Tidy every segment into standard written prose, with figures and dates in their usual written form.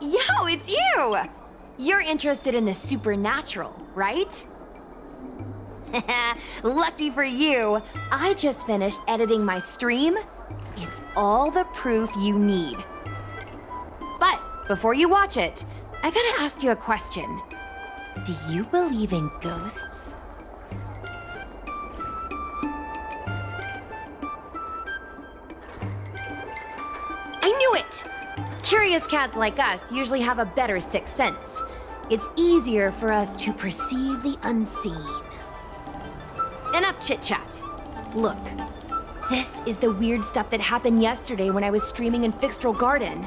Yo, it's you! You're interested in the supernatural, right? Lucky for you, I just finished editing my stream. It's all the proof you need. But before you watch it, I gotta ask you a question. Do you believe in ghosts? I knew it! Curious cats like us usually have a better sixth sense. It's easier for us to perceive the unseen. Enough chit-chat. Look, this is the weird stuff that happened yesterday when I was streaming in Fixtral Garden.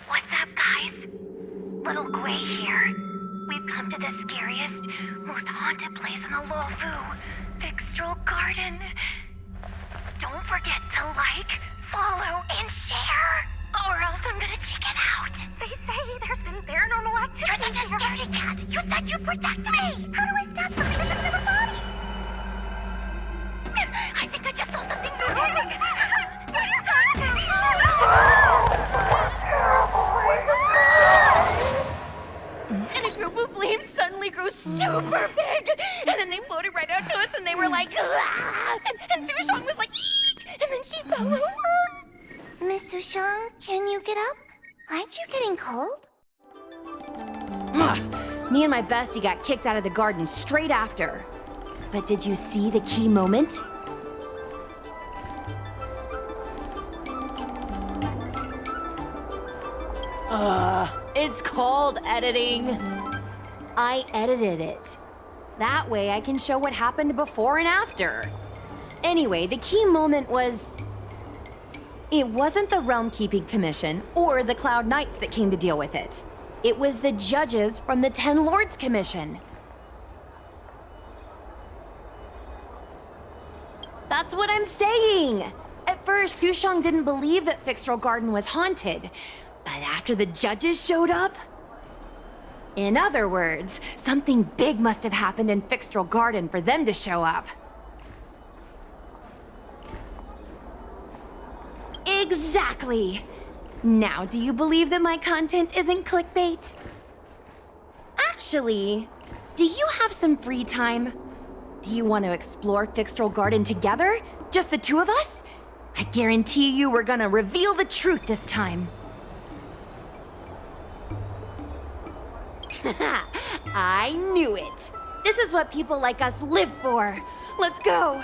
What's up, guys? Little Gwei here. We've come to the scariest, most haunted place in the Luofu, Fixtral Garden. Don't forget to like, follow, and share, or else I'm gonna check it out. They say there's been paranormal activity. You're such a scaredy cat. You said you'd protect me. How do I stab something in the middle of the body? I think I just saw something moving. And a group of flames suddenly grew super big, and then they floated right out to us, and they were like, ah! And Sushong was like, eek! And then she fell over. Miss Sushong, can you get up? Aren't you getting cold? Me and my bestie got kicked out of the garden straight after. But did you see the key moment? It's called editing. I edited it. That way I can show what happened before and after. Anyway, the key moment was... It wasn't the Realm Keeping Commission or the Cloud Knights that came to deal with it. It was the judges from the Ten Lords Commission. That's what I'm saying! At first, Sushong didn't believe that Fixtral Garden was haunted. But after the judges showed up... In other words, something big must have happened in Fixtral Garden for them to show up. Exactly! Now, do you believe that my content isn't clickbait? Actually, do you have some free time? Do you want to explore Fixtral Garden together? Just the two of us? I guarantee you we're gonna reveal the truth this time. I knew it! This is what people like us live for! Let's go!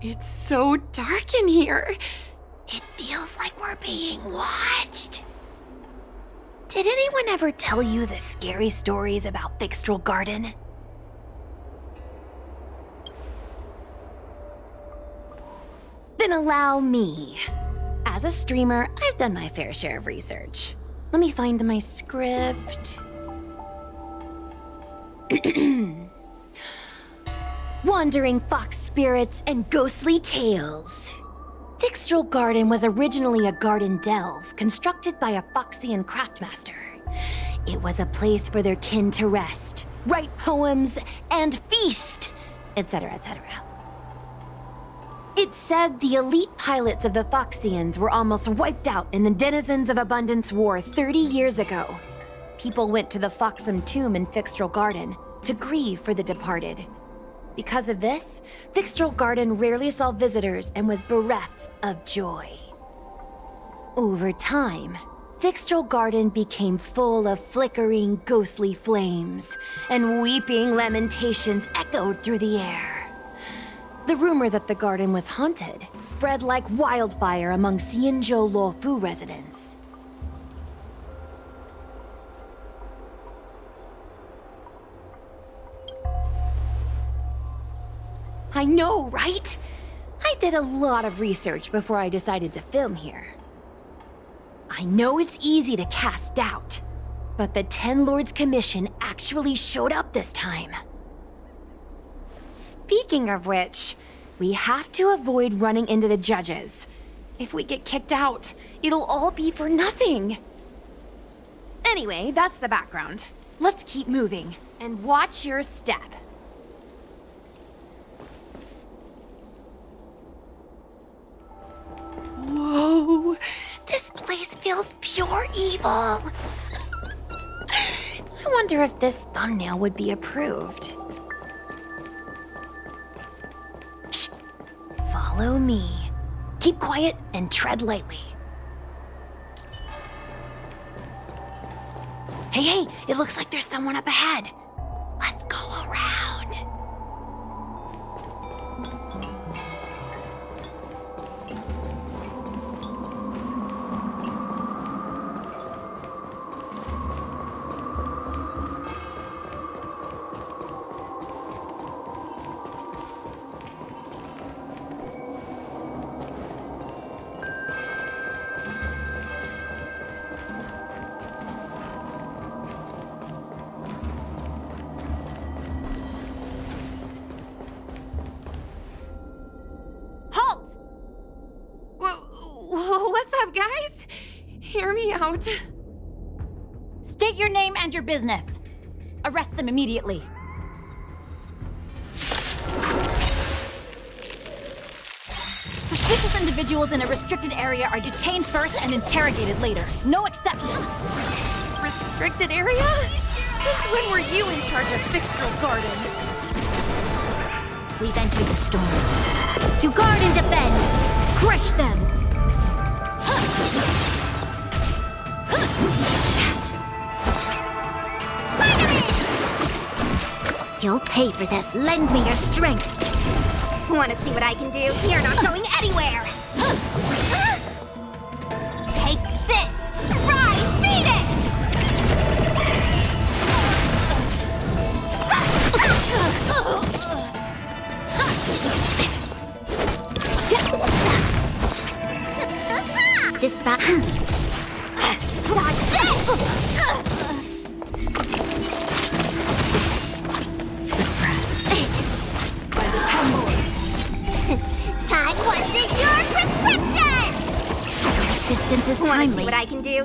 It's so dark in here. It feels like we're being watched. Did anyone ever tell you the scary stories about Fixtral Garden? Then allow me. As a streamer, I've done my fair share of research. Let me find my script. Wandering fox spirits and ghostly tales. Fixtral Garden was originally a garden delve constructed by a Foxian craftmaster. It was a place for their kin to rest, write poems, and feast, etc., etc. It's said the elite pilots of the Foxians were almost wiped out in the Denizens of Abundance War 30 years ago. People went to the Foxam tomb in Fixtral Garden to grieve for the departed. Because of this, Fixtral Garden rarely saw visitors and was bereft of joy. Over time, Fixtral Garden became full of flickering, ghostly flames, and weeping lamentations echoed through the air. The rumor that the garden was haunted spread like wildfire among Xianzhou Luofu residents. I know, right? I did a lot of research before I decided to film here. I know it's easy to cast doubt, but the Ten Lords Commission actually showed up this time. Speaking of which, we have to avoid running into the judges. If we get kicked out, it'll all be for nothing. Anyway, that's the background. Let's keep moving, and watch your step. Whoa! This place feels pure evil! I wonder if this thumbnail would be approved. Shh! Follow me. Keep quiet and tread lightly. Hey, it looks like there's someone up ahead. Let's go around. What's up, guys? Hear me out. State your name and your business. Arrest them immediately. Suspicious individuals in a restricted area are detained first and interrogated later. No exceptions. Restricted area? Since when were you in charge of Fixtral Garden? We've entered the storm. To guard and defend! Crush them! You'll pay for this. Lend me your strength. Want to see what I can do? You're not going anywhere! Take this! Rise, Venus! This battle. Watch this! By the Ten Lords. Time wasn't your prescription! Your assistance is Want to see timely. what I can do?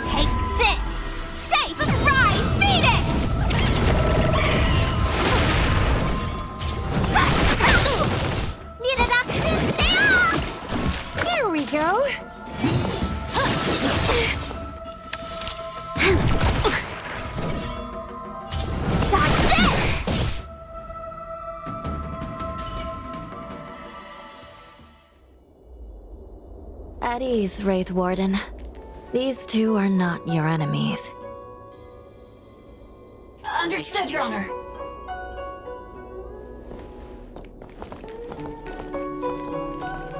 Take this! Shape of Rise, Venus! Here we go. Dodge this! At ease, Wraith Warden. These two are not your enemies. Understood, Your Honor.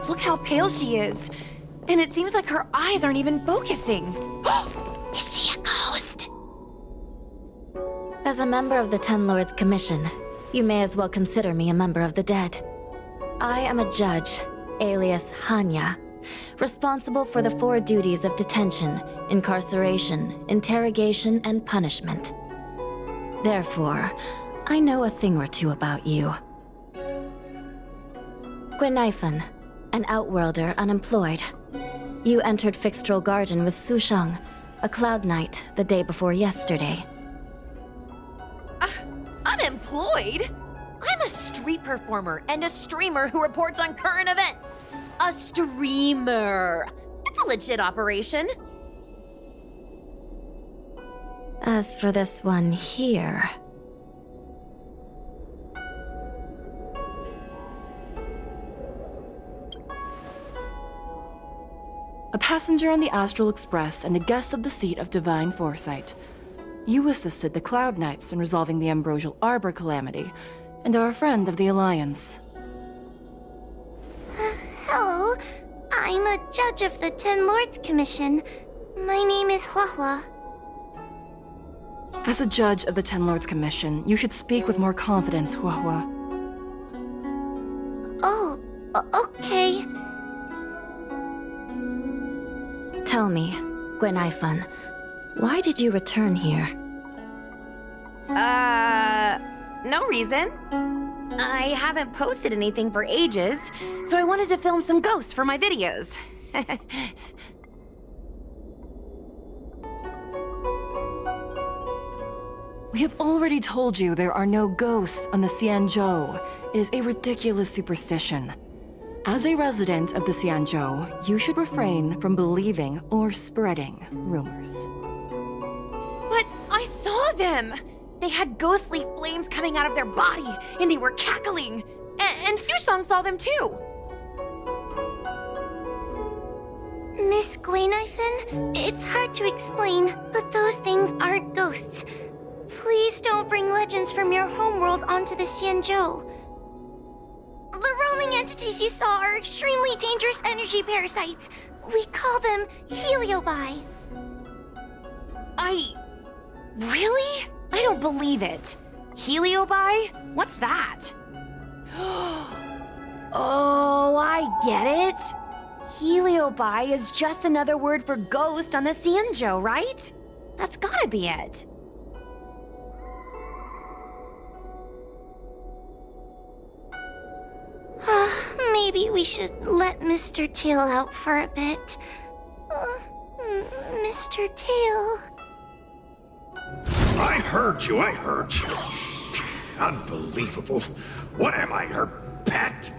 Look how pale she is. And it seems like her eyes aren't even focusing. Is she a ghost? As a member of the Ten Lords Commission, you may as well consider me a member of the dead. I am a judge, alias Hanya, responsible for the 4 duties of detention, incarceration, interrogation, and punishment. Therefore, I know a thing or two about you. Guinaifen, an outworlder unemployed. You entered Fixtral Garden with Sushang, a Cloud Knight, the day before yesterday. Unemployed? I'm a street performer and a streamer who reports on current events. A streamer. It's a legit operation. As for this one here... A passenger on the Astral Express and a guest of the seat of Divine Foresight. You assisted the Cloud Knights in resolving the Ambrosial Arbor calamity, and are a friend of the Alliance. Hello. I'm a judge of the Ten Lords Commission. My name is Huahua. As a judge of the Ten Lords Commission, you should speak with more confidence, Huahua. Oh, okay. Tell me, Gwenaifan, why did you return here? No reason. I haven't posted anything for ages, so I wanted to film some ghosts for my videos. We have already told you there are no ghosts on the Xianzhou. It is a ridiculous superstition. As a resident of the Xianzhou, you should refrain from believing or spreading rumors. But I saw them! They had ghostly flames coming out of their body, and they were cackling. And Sushang saw them too! Miss Gwenaifan, it's hard to explain, but those things aren't ghosts. Please don't bring legends from your homeworld onto the Xianzhou. The roaming entities you saw are extremely dangerous energy parasites. We call them heliobi. Really? I don't believe it. Heliobi? What's that? Oh, I get it. Heliobi is just another word for ghost on the Xianzhou, right? That's gotta be it. Maybe we should let Mr. Tail out for a bit. Mr. Tail. I heard you. Unbelievable. What am I, her pet?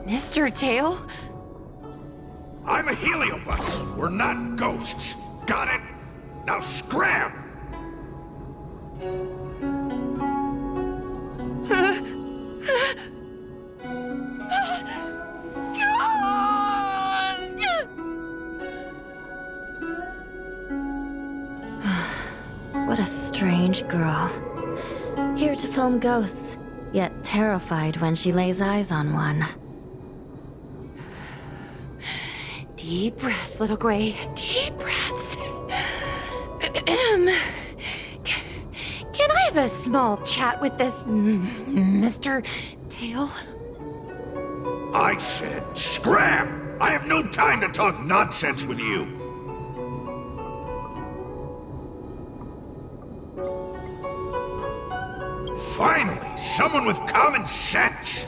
Mr. Tail? I'm a heliobus. We're not ghosts. Got it? Now scram! What a strange girl. Here to film ghosts, yet terrified when she lays eyes on one. Deep breaths, little Gray. Deep breaths. Can I have a small chat with this Mr. Tail? I said scram! I have no time to talk nonsense with you. Finally, someone with common sense.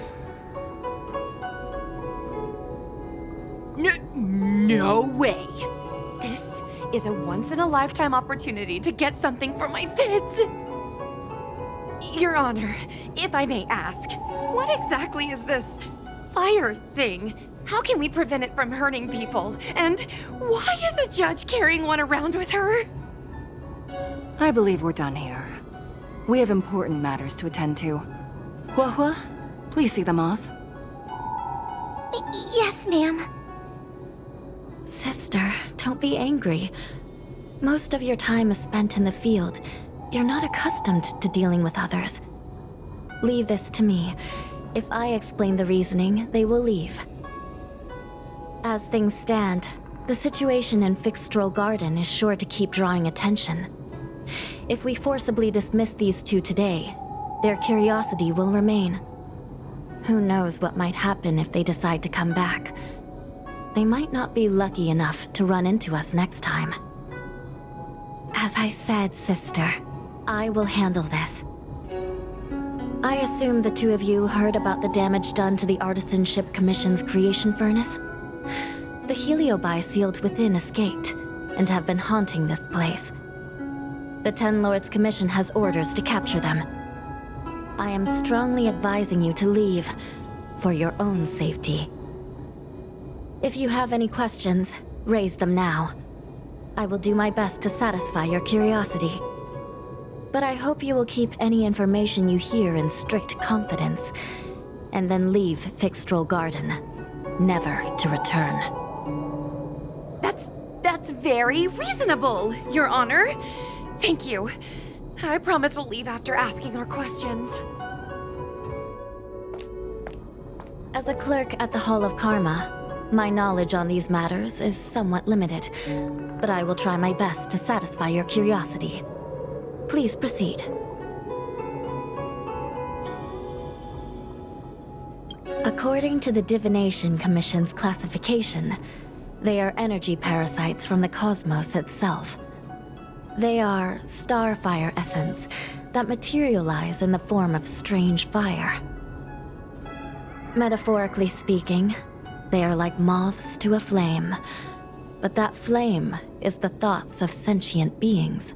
No way. This is a once-in-a-lifetime opportunity to get something for my vids. Your Honor, if I may ask, what exactly is this fire thing? How can we prevent it from hurting people? And why is a judge carrying one around with her? I believe we're done here. We have important matters to attend to. Huahua, please see them off. Yes, ma'am. Sister, don't be angry. Most of your time is spent in the field. You're not accustomed to dealing with others. Leave this to me. If I explain the reasoning, they will leave. As things stand, the situation in Fixtral Garden is sure to keep drawing attention. If we forcibly dismiss these two today, their curiosity will remain. Who knows what might happen if they decide to come back. They might not be lucky enough to run into us next time. As I said, sister, I will handle this. I assume the two of you heard about the damage done to the Artisanship Commission's creation furnace? The heliobi sealed within escaped, and have been haunting this place. The Ten Lords Commission has orders to capture them. I am strongly advising you to leave, for your own safety. If you have any questions, raise them now. I will do my best to satisfy your curiosity. But I hope you will keep any information you hear in strict confidence, and then leave Fixtral Garden, never to return. That's very reasonable, Your Honor. Thank you. I promise we'll leave after asking our questions. As a clerk at the Hall of Karma, my knowledge on these matters is somewhat limited, but I will try my best to satisfy your curiosity. Please proceed. According to the Divination Commission's classification, they are energy parasites from the cosmos itself. They are starfire essence that materialize in the form of strange fire. Metaphorically speaking, they are like moths to a flame, but that flame is the thoughts of sentient beings.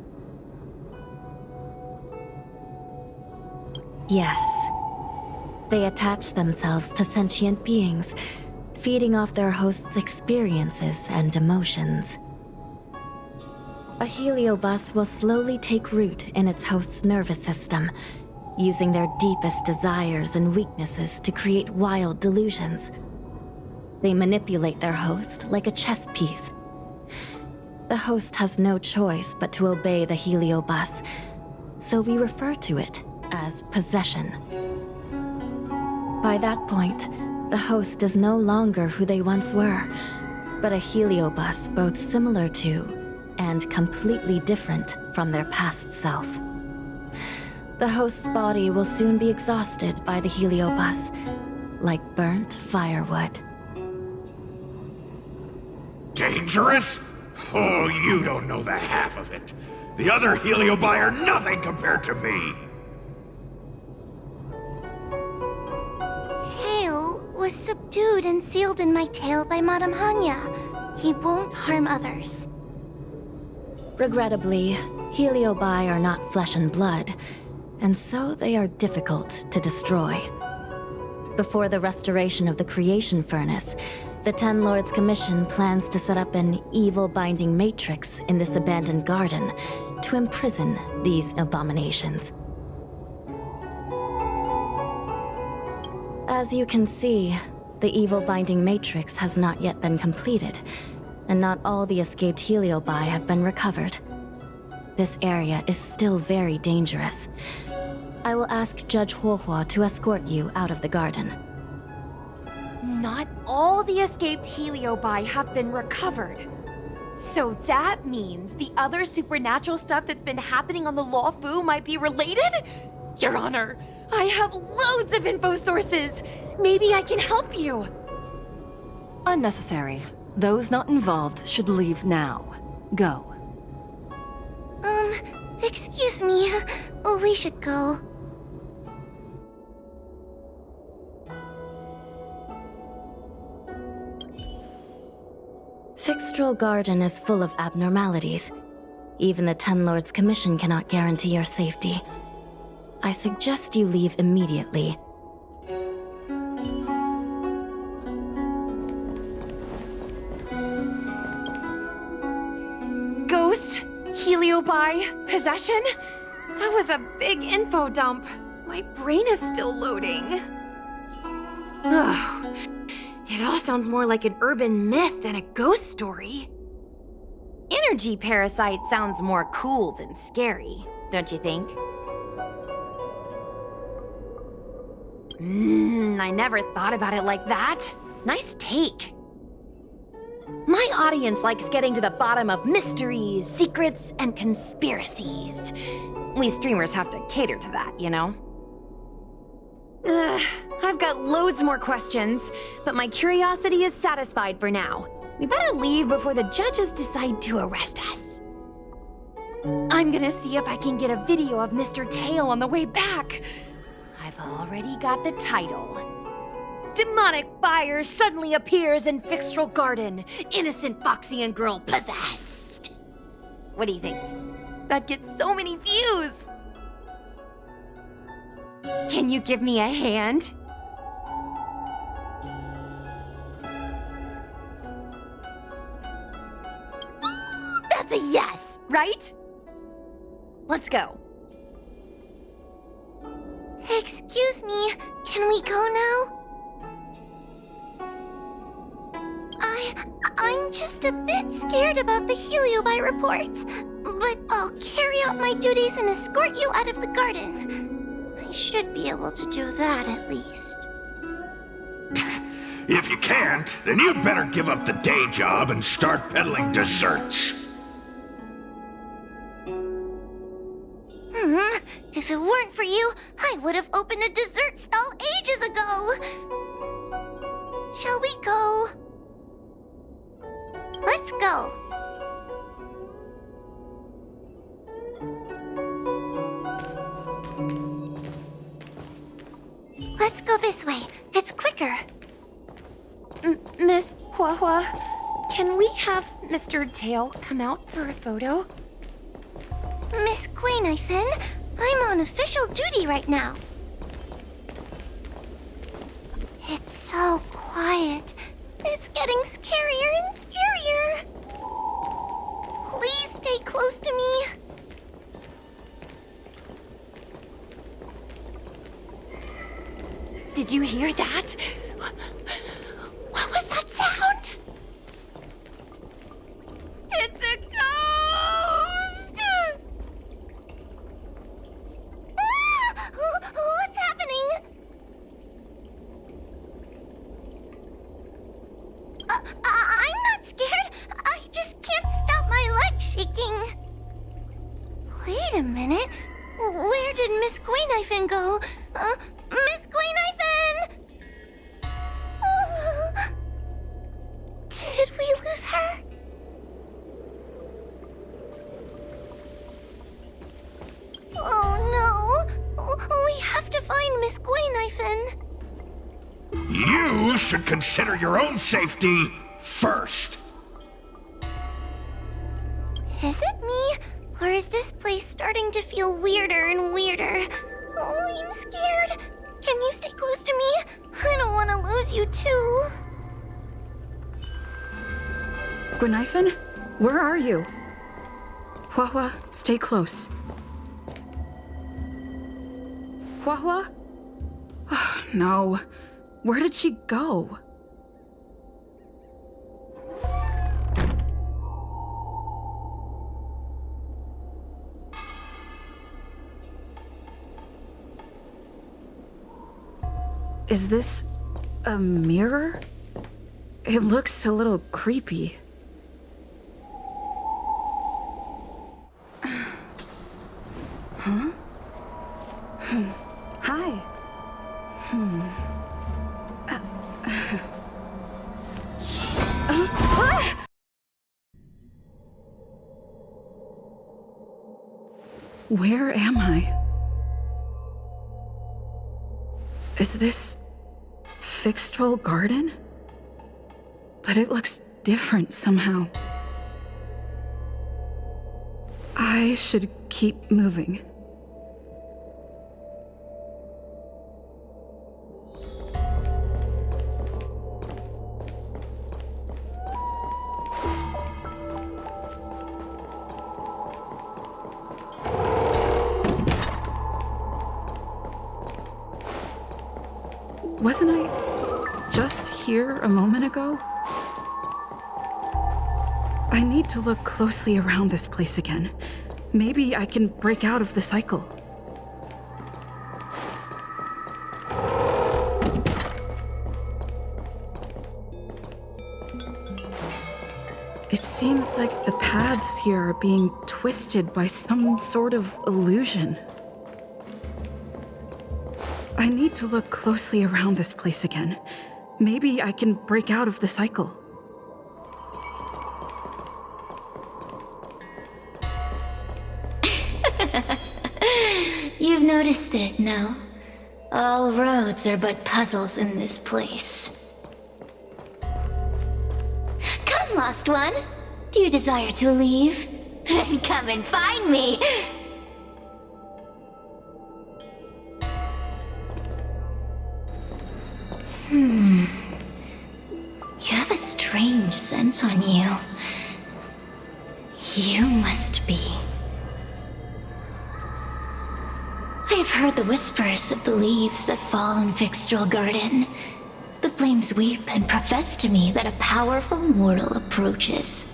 Yes. They attach themselves to sentient beings, feeding off their host's experiences and emotions. A heliobus will slowly take root in its host's nervous system, using their deepest desires and weaknesses to create wild delusions. They manipulate their host like a chess piece. The host has no choice but to obey the heliobus, so we refer to it as possession. By that point, the host is no longer who they once were, but a heliobus both similar to and completely different from their past self. The host's body will soon be exhausted by the heliobus, like burnt firewood. Dangerous? Oh, you don't know the half of it. The other heliobi are nothing compared to me. Tail was subdued and sealed in my tail by Madame Hanya. He won't harm others. Regrettably, heliobi are not flesh and blood, and so they are difficult to destroy. Before the restoration of the creation furnace, the Ten Lords Commission plans to set up an evil binding matrix in this abandoned garden to imprison these abominations. As you can see, the evil binding matrix has not yet been completed, and not all the escaped heliobi have been recovered. This area is still very dangerous. I will ask Judge Huohua to escort you out of the garden. Not all the escaped heliobi have been recovered. So that means the other supernatural stuff that's been happening on the Law Fu might be related? Your Honor, I have loads of info sources. Maybe I can help you. Unnecessary. Those not involved should leave now. Go. Excuse me. We should go. Fixtral Garden is full of abnormalities. Even the Ten Lords Commission cannot guarantee your safety. I suggest you leave immediately. Ghosts, heliobi, possession? That was a big info dump. My brain is still loading. Ugh. It all sounds more like an urban myth than a ghost story. Energy parasite sounds more cool than scary, don't you think? I never thought about it like that. Nice take. My audience likes getting to the bottom of mysteries, secrets, and conspiracies. We streamers have to cater to that, you know? I've got loads more questions, but my curiosity is satisfied for now. We better leave before the judges decide to arrest us. I'm gonna see if I can get a video of Mr. Tail on the way back. I've already got the title. Demonic fire suddenly appears in Fixtral Garden. Innocent Foxian girl possessed. What do you think? That gets so many views. Can you give me a hand? That's a yes, right? Let's go. Excuse me, can we go now? I'm just a bit scared about the Heliobi reports, but I'll carry out my duties and escort you out of the garden. I should be able to do that at least. If you can't, then you'd better give up the day job and start peddling desserts. If it weren't for you, I would have opened a dessert stall ages ago. Shall we go? Let's go. Let's go this way. It's quicker. Miss Hua, can we have Mr. Tail come out for a photo? Miss Guinevere, I'm on official duty right now. It's so quiet. It's getting scarier and scarier. Please stay close to me. Did you hear that? What was that sound? It's a ghost! What's happening? I'm not scared. I just can't stop my legs shaking. Wait a minute. Where did Miss Guinevere go? Miss Guinevere! Did we lose her? Oh no! We have to find Miss Guinevere. You should consider your own safety first. Is it me? Or is this place starting to feel weirder and weirder? Oh, I'm scared. Can you stay close to me? I don't want to lose you too. Guinevere, where are you? Hua, stay close. Hua? Oh, no. Where did she go? Is this a mirror? It looks a little creepy. Huh? Hi. Where am I? Is this Fixtrol Garden? But it looks different somehow. I should keep moving. Wasn't I just here a moment ago? I need to look closely around this place again. Maybe I can break out of the cycle. It seems like the paths here are being twisted by some sort of illusion. I need to look closely around this place again. Maybe I can break out of the cycle. You've noticed it, no? All roads are but puzzles in this place. Come, lost one. Do you desire to leave? Then come and find me. You have a strange scent on you. You must be. I have heard the whispers of the leaves that fall in Fixtrol Garden. The flames weep and profess to me that a powerful mortal approaches.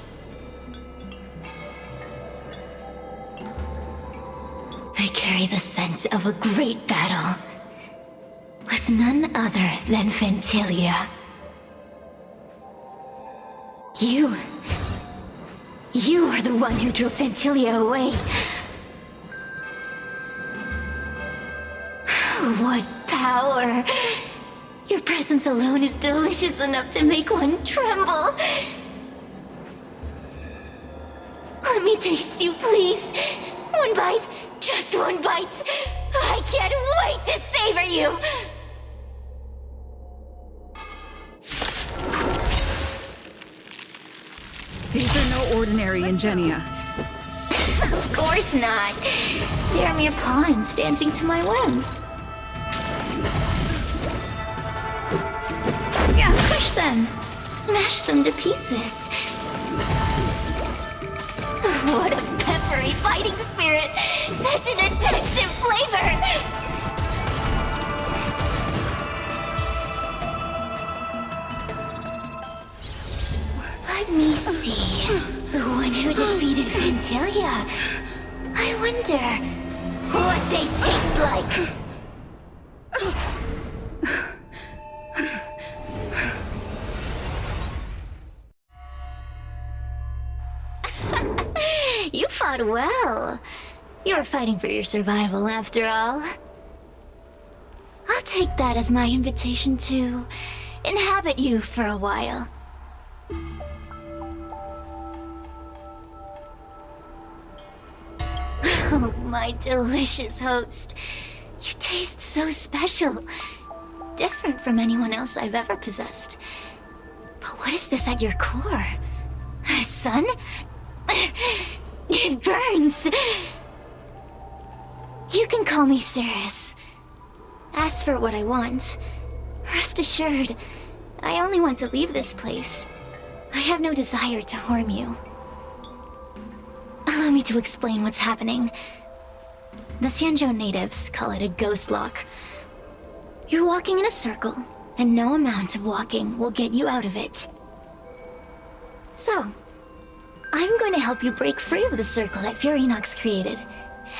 They carry the scent of a great battle, with none other than Ventilia. You are the one who drove Ventilia away. What power! Your presence alone is delicious enough to make one tremble. Let me taste you, please. One bite, just one bite. I can't wait to savor you. These are no ordinary Ingenia. Of course not. They are mere pawns dancing to my whim. Crush them. Smash them to pieces. What a peppery fighting spirit. Such an addictive flavor. Let me see. The one who defeated Ventilia. I wonder what they taste like. You fought well. You're fighting for your survival, after all. I'll take that as my invitation to inhabit you for a while. Oh, my delicious host. You taste so special. Different from anyone else I've ever possessed. But what is this at your core? Sun? It burns! You can call me Ceres. Ask for what I want. Rest assured, I only want to leave this place. I have no desire to harm you. Allow me to explain what's happening. The Xianzhou natives call it a ghost lock. You're walking in a circle, and no amount of walking will get you out of it. So, I'm going to help you break free of the circle that Furinox created.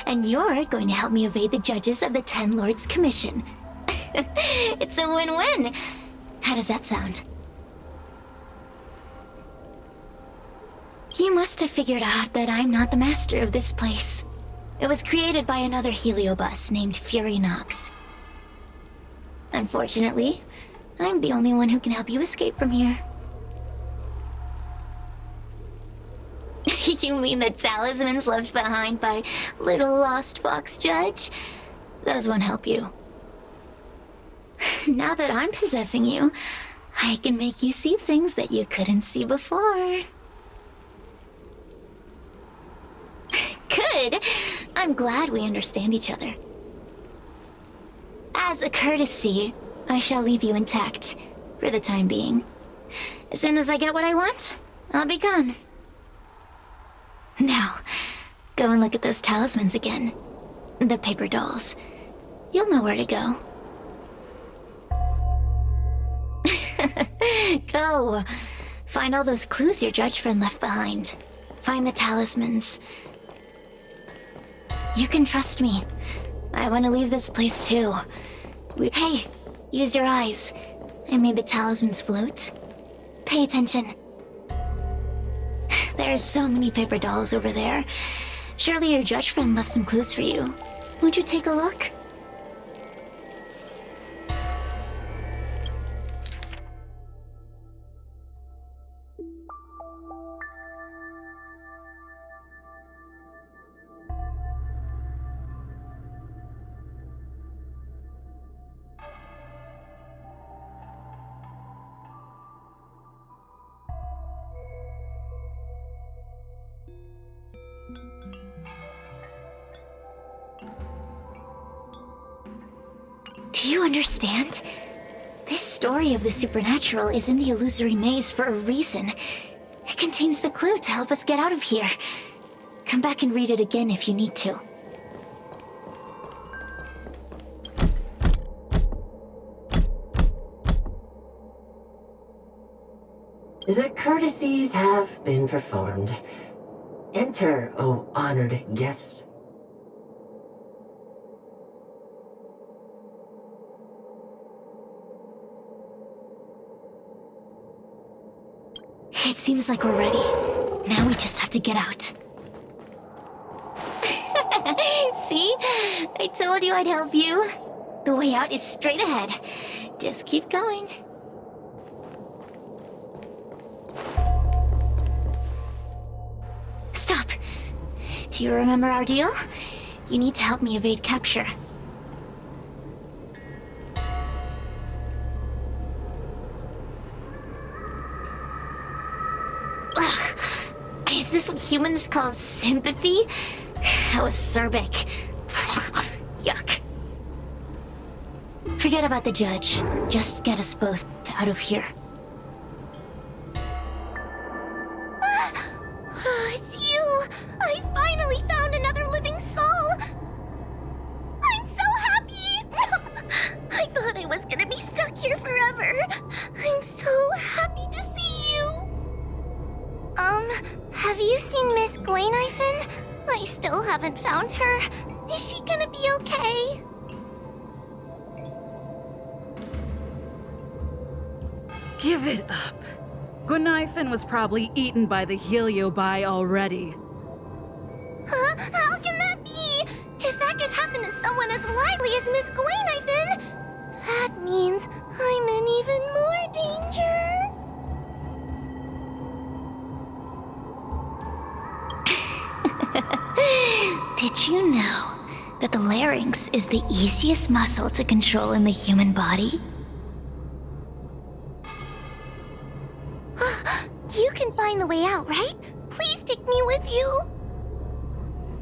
And you're going to help me evade the judges of the Ten Lords Commission. It's a win-win! How does that sound? You must have figured out that I'm not the master of this place. It was created by another heliobus named Furinox. Unfortunately, I'm the only one who can help you escape from here. You mean the talismans left behind by little lost fox judge? Those won't help you. Now that I'm possessing you, I can make you see things that you couldn't see before. Good. I'm glad we understand each other. As a courtesy, I shall leave you intact, for the time being. As soon as I get what I want, I'll be gone. Now, go and look at those talismans again. The paper dolls. You'll know where to go. Go. Find all those clues your judge friend left behind. Find the talismans. You can trust me. I want to leave this place too. Hey, use your eyes. I made the talismans float. Pay attention. There's so many paper dolls over there. Surely your judge friend left some clues for you. Won't you take a look? Do you understand? This story of the supernatural is in the illusory maze for a reason. It contains the clue to help us get out of here. Come back and read it again if you need to. The courtesies have been performed. Enter, O honored guest. It seems like we're ready. Now we just have to get out. See? I told you I'd help you. The way out is straight ahead. Just keep going. Stop. Do you remember our deal? You need to help me evade capture. Ugh. Is this what humans call sympathy? How acerbic. Yuck. Forget about the judge. Just get us both out of here. It's you! I finally found another living soul! I'm so happy! I thought I was gonna be stuck here forever. I'm so happy to see you. Have you seen Miss Gwaynifin? I still haven't found her. Is she gonna be okay? Give it up. Gwaynifin was probably eaten by the Heliobi already. Huh? How can that be? If that could happen to someone as lively as Miss Gwaynifin, that means I'm in even more danger. Did you know that the larynx is the easiest muscle to control in the human body? You can find the way out, right? Please take me with you.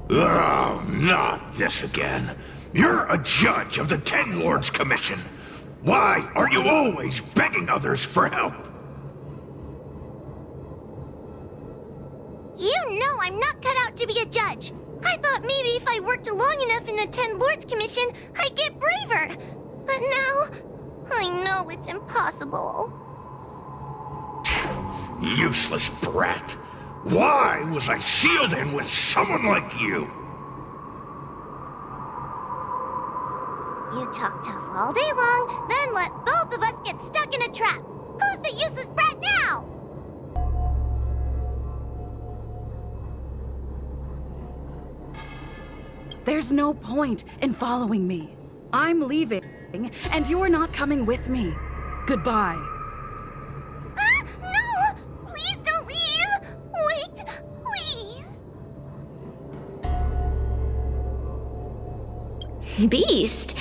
Oh, not this again. You're a judge of the Ten Lords Commission. Why are you always begging others for help? You know I'm not cut out to be a judge. I thought maybe if I worked long enough in the Ten Lords Commission, I'd get braver. But now, I know it's impossible. Useless brat. Why was I sealed in with someone like you? You talk tough all day long, then let both of us get stuck in a trap. Who's the useless brat now? There's no point in following me. I'm leaving, and you're not coming with me. Goodbye. Ah, no! Please don't leave! Wait, please! Beast?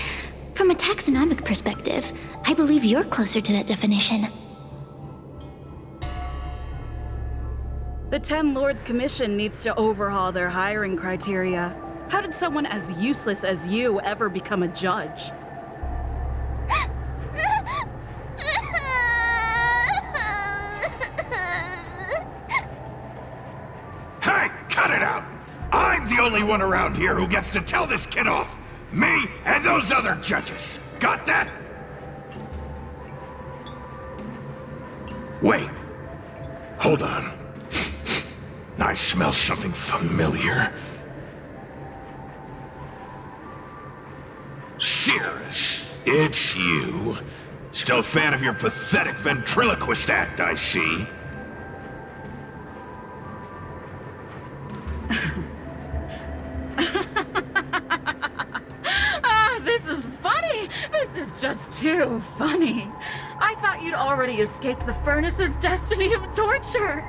From a taxonomic perspective, I believe you're closer to that definition. The Ten Lords Commission needs to overhaul their hiring criteria. How did someone as useless as you ever become a judge? Hey, cut it out! I'm the only one around here who gets to tell this kid off. Me and those other judges. Got that? Wait. Hold on. I smell something familiar. Cirrus, it's you. Still a fan of your pathetic ventriloquist act, I see. This is funny! This is just too funny. I thought you'd already escaped the furnace's destiny of torture.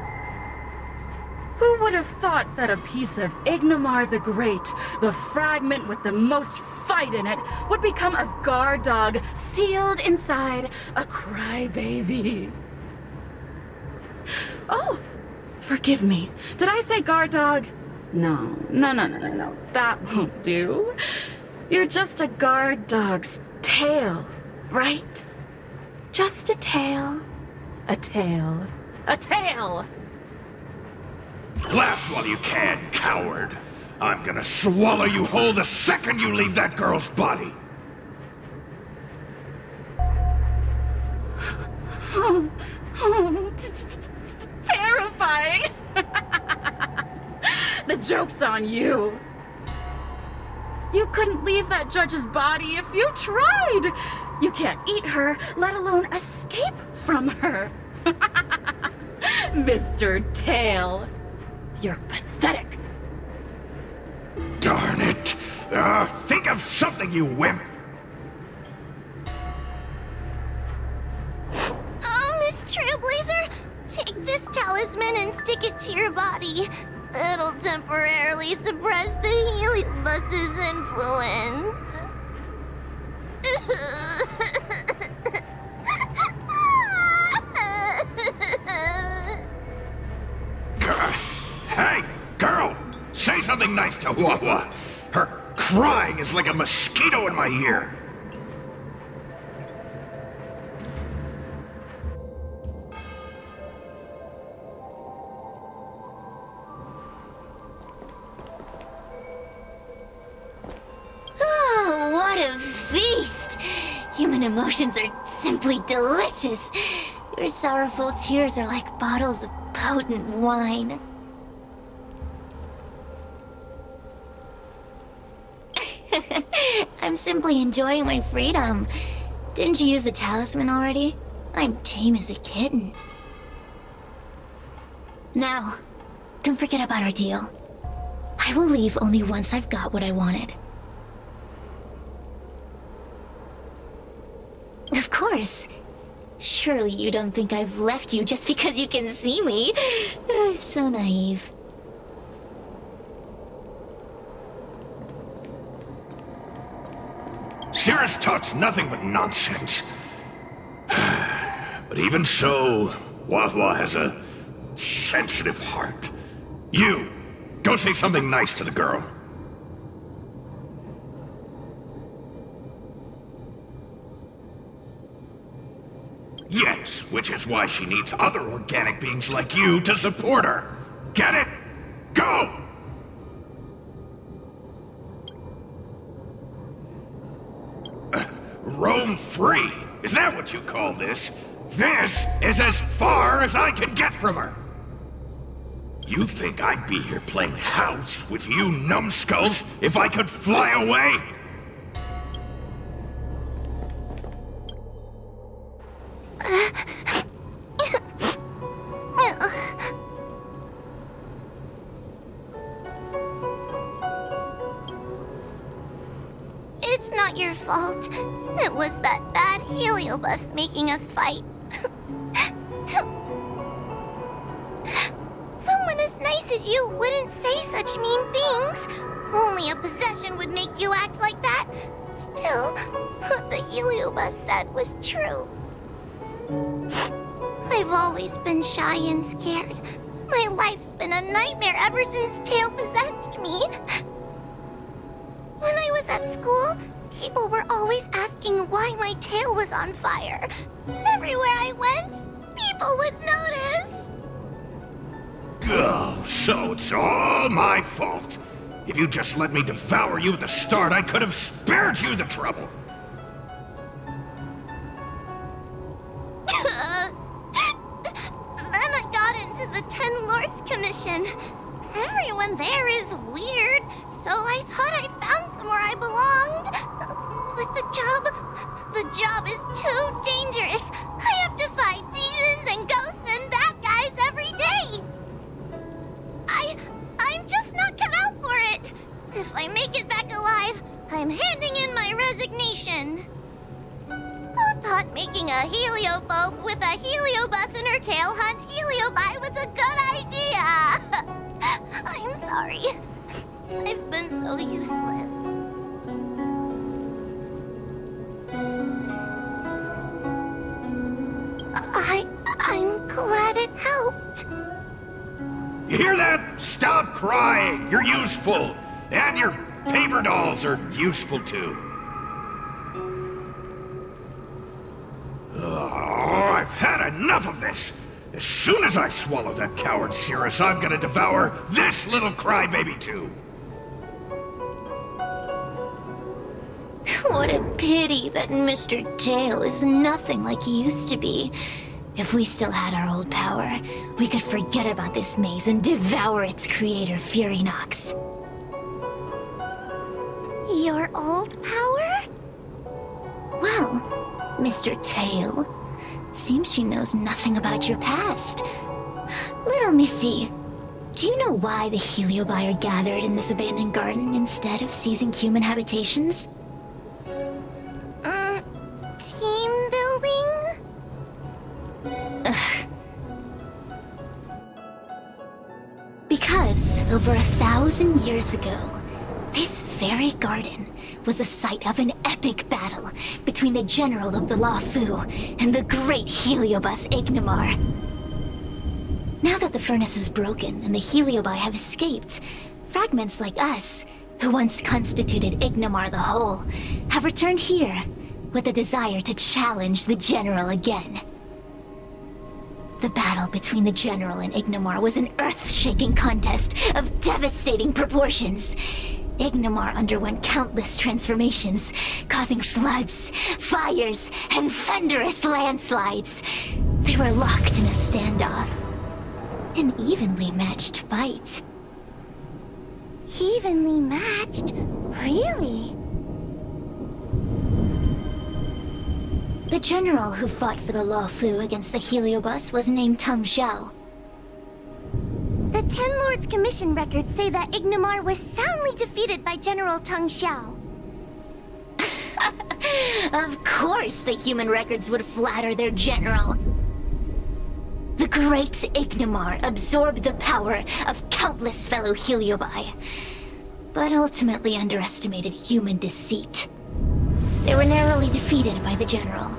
Who would have thought that a piece of Ignomar the Great, the fragment with the most fight in it, would become a guard dog sealed inside a crybaby? Oh, forgive me. Did I say guard dog? No. That won't do. You're just a guard dog's tail, right? Just a tail. A tail. A tail! Laugh while you can, coward. I'm gonna swallow you whole the second you leave that girl's body. Joke's on you! You couldn't leave that judge's body if you tried! You can't eat her, let alone escape from her! Mr. Tail, you're pathetic! Darn it! Think of something, you wimp! Oh, Miss Trailblazer, take this talisman and stick it to your body. It'll temporarily suppress the heliobus's influence. Hey, girl! Say something nice to Wawa! Her crying is like a mosquito in my ear! Oh, what a feast! Human emotions are simply delicious. Your sorrowful tears are like bottles of potent wine. I'm simply enjoying my freedom. Didn't you use the talisman already? I'm tame as a kitten. Now, don't forget about our deal. I will leave only once I've got what I wanted. Of course. Surely you don't think I've left you just because you can see me. So naive. Cirrus talks nothing but nonsense. But even so, Wawa has a sensitive heart. You, go say something nice to the girl. Yes, which is why she needs other organic beings like you to support her. Get it? Go! Roam free? Is that what you call this? This is as far as I can get from her. You think I'd be here playing house with you numbskulls if I could fly away? It's not your fault. It was that bad heliobus making us fight. Someone as nice as you wouldn't say such mean things. Only a possession would make you act like that. Still, what the heliobus said was true. I've always been shy and scared. My life's been a nightmare ever since Tail possessed me. When I was at school, people were always asking why my tail was on fire. Everywhere I went, people would notice. Oh, so it's all my fault. If you just let me devour you at the start, I could have spared you the trouble. Then I got into the 10 Lords Commission. Everyone there is weird, so I thought I'd found somewhere I belonged. But the job is too dangerous. I have to fight demons and ghosts and bad guys every day. I'm just not cut out for it. If I make it back alive, I'm handing in my resignation. Who thought making a heliophobe with a heliobus in her tail hunt heliobi was a good idea? I'm sorry. I've been so useless. I'm glad it helped. You hear that? Stop crying. You're useful. And your paper dolls are useful too. Oh, I've had enough of this. As soon as I swallow that coward Cirrus, I'm gonna devour this little crybaby too. What a pity that Mr. Tail is nothing like he used to be. If we still had our old power, we could forget about this maze and devour its creator, Furynox. Your old power? Well, Mr. Tail, seems she knows nothing about your past. Little Missy, do you know why the Heliobi are gathered in this abandoned garden instead of seizing human habitations? Team building? Because over 1,000 years ago, this very garden was the site of an epic battle between the general of the Luofu and the great Heliobus Ignimar. Now that the furnace is broken and the Heliobi have escaped, fragments like us, who once constituted Ignimar the Whole, have returned here with a desire to challenge the general again. The battle between the general and Ignimar was an earth-shaking contest of devastating proportions. Ignimar underwent countless transformations, causing floods, fires, and thunderous landslides. They were locked in a standoff. An evenly matched fight. Evenly matched? Really? The general who fought for the Luofu against the Heliobus was named Tang Xiao. The Ten Lords Commission records say that Ignimar was soundly defeated by General Tang Xiao. Of course the human records would flatter their general. The great Ignimar absorbed the power of countless fellow Heliobi, but ultimately underestimated human deceit. They were narrowly defeated by the general.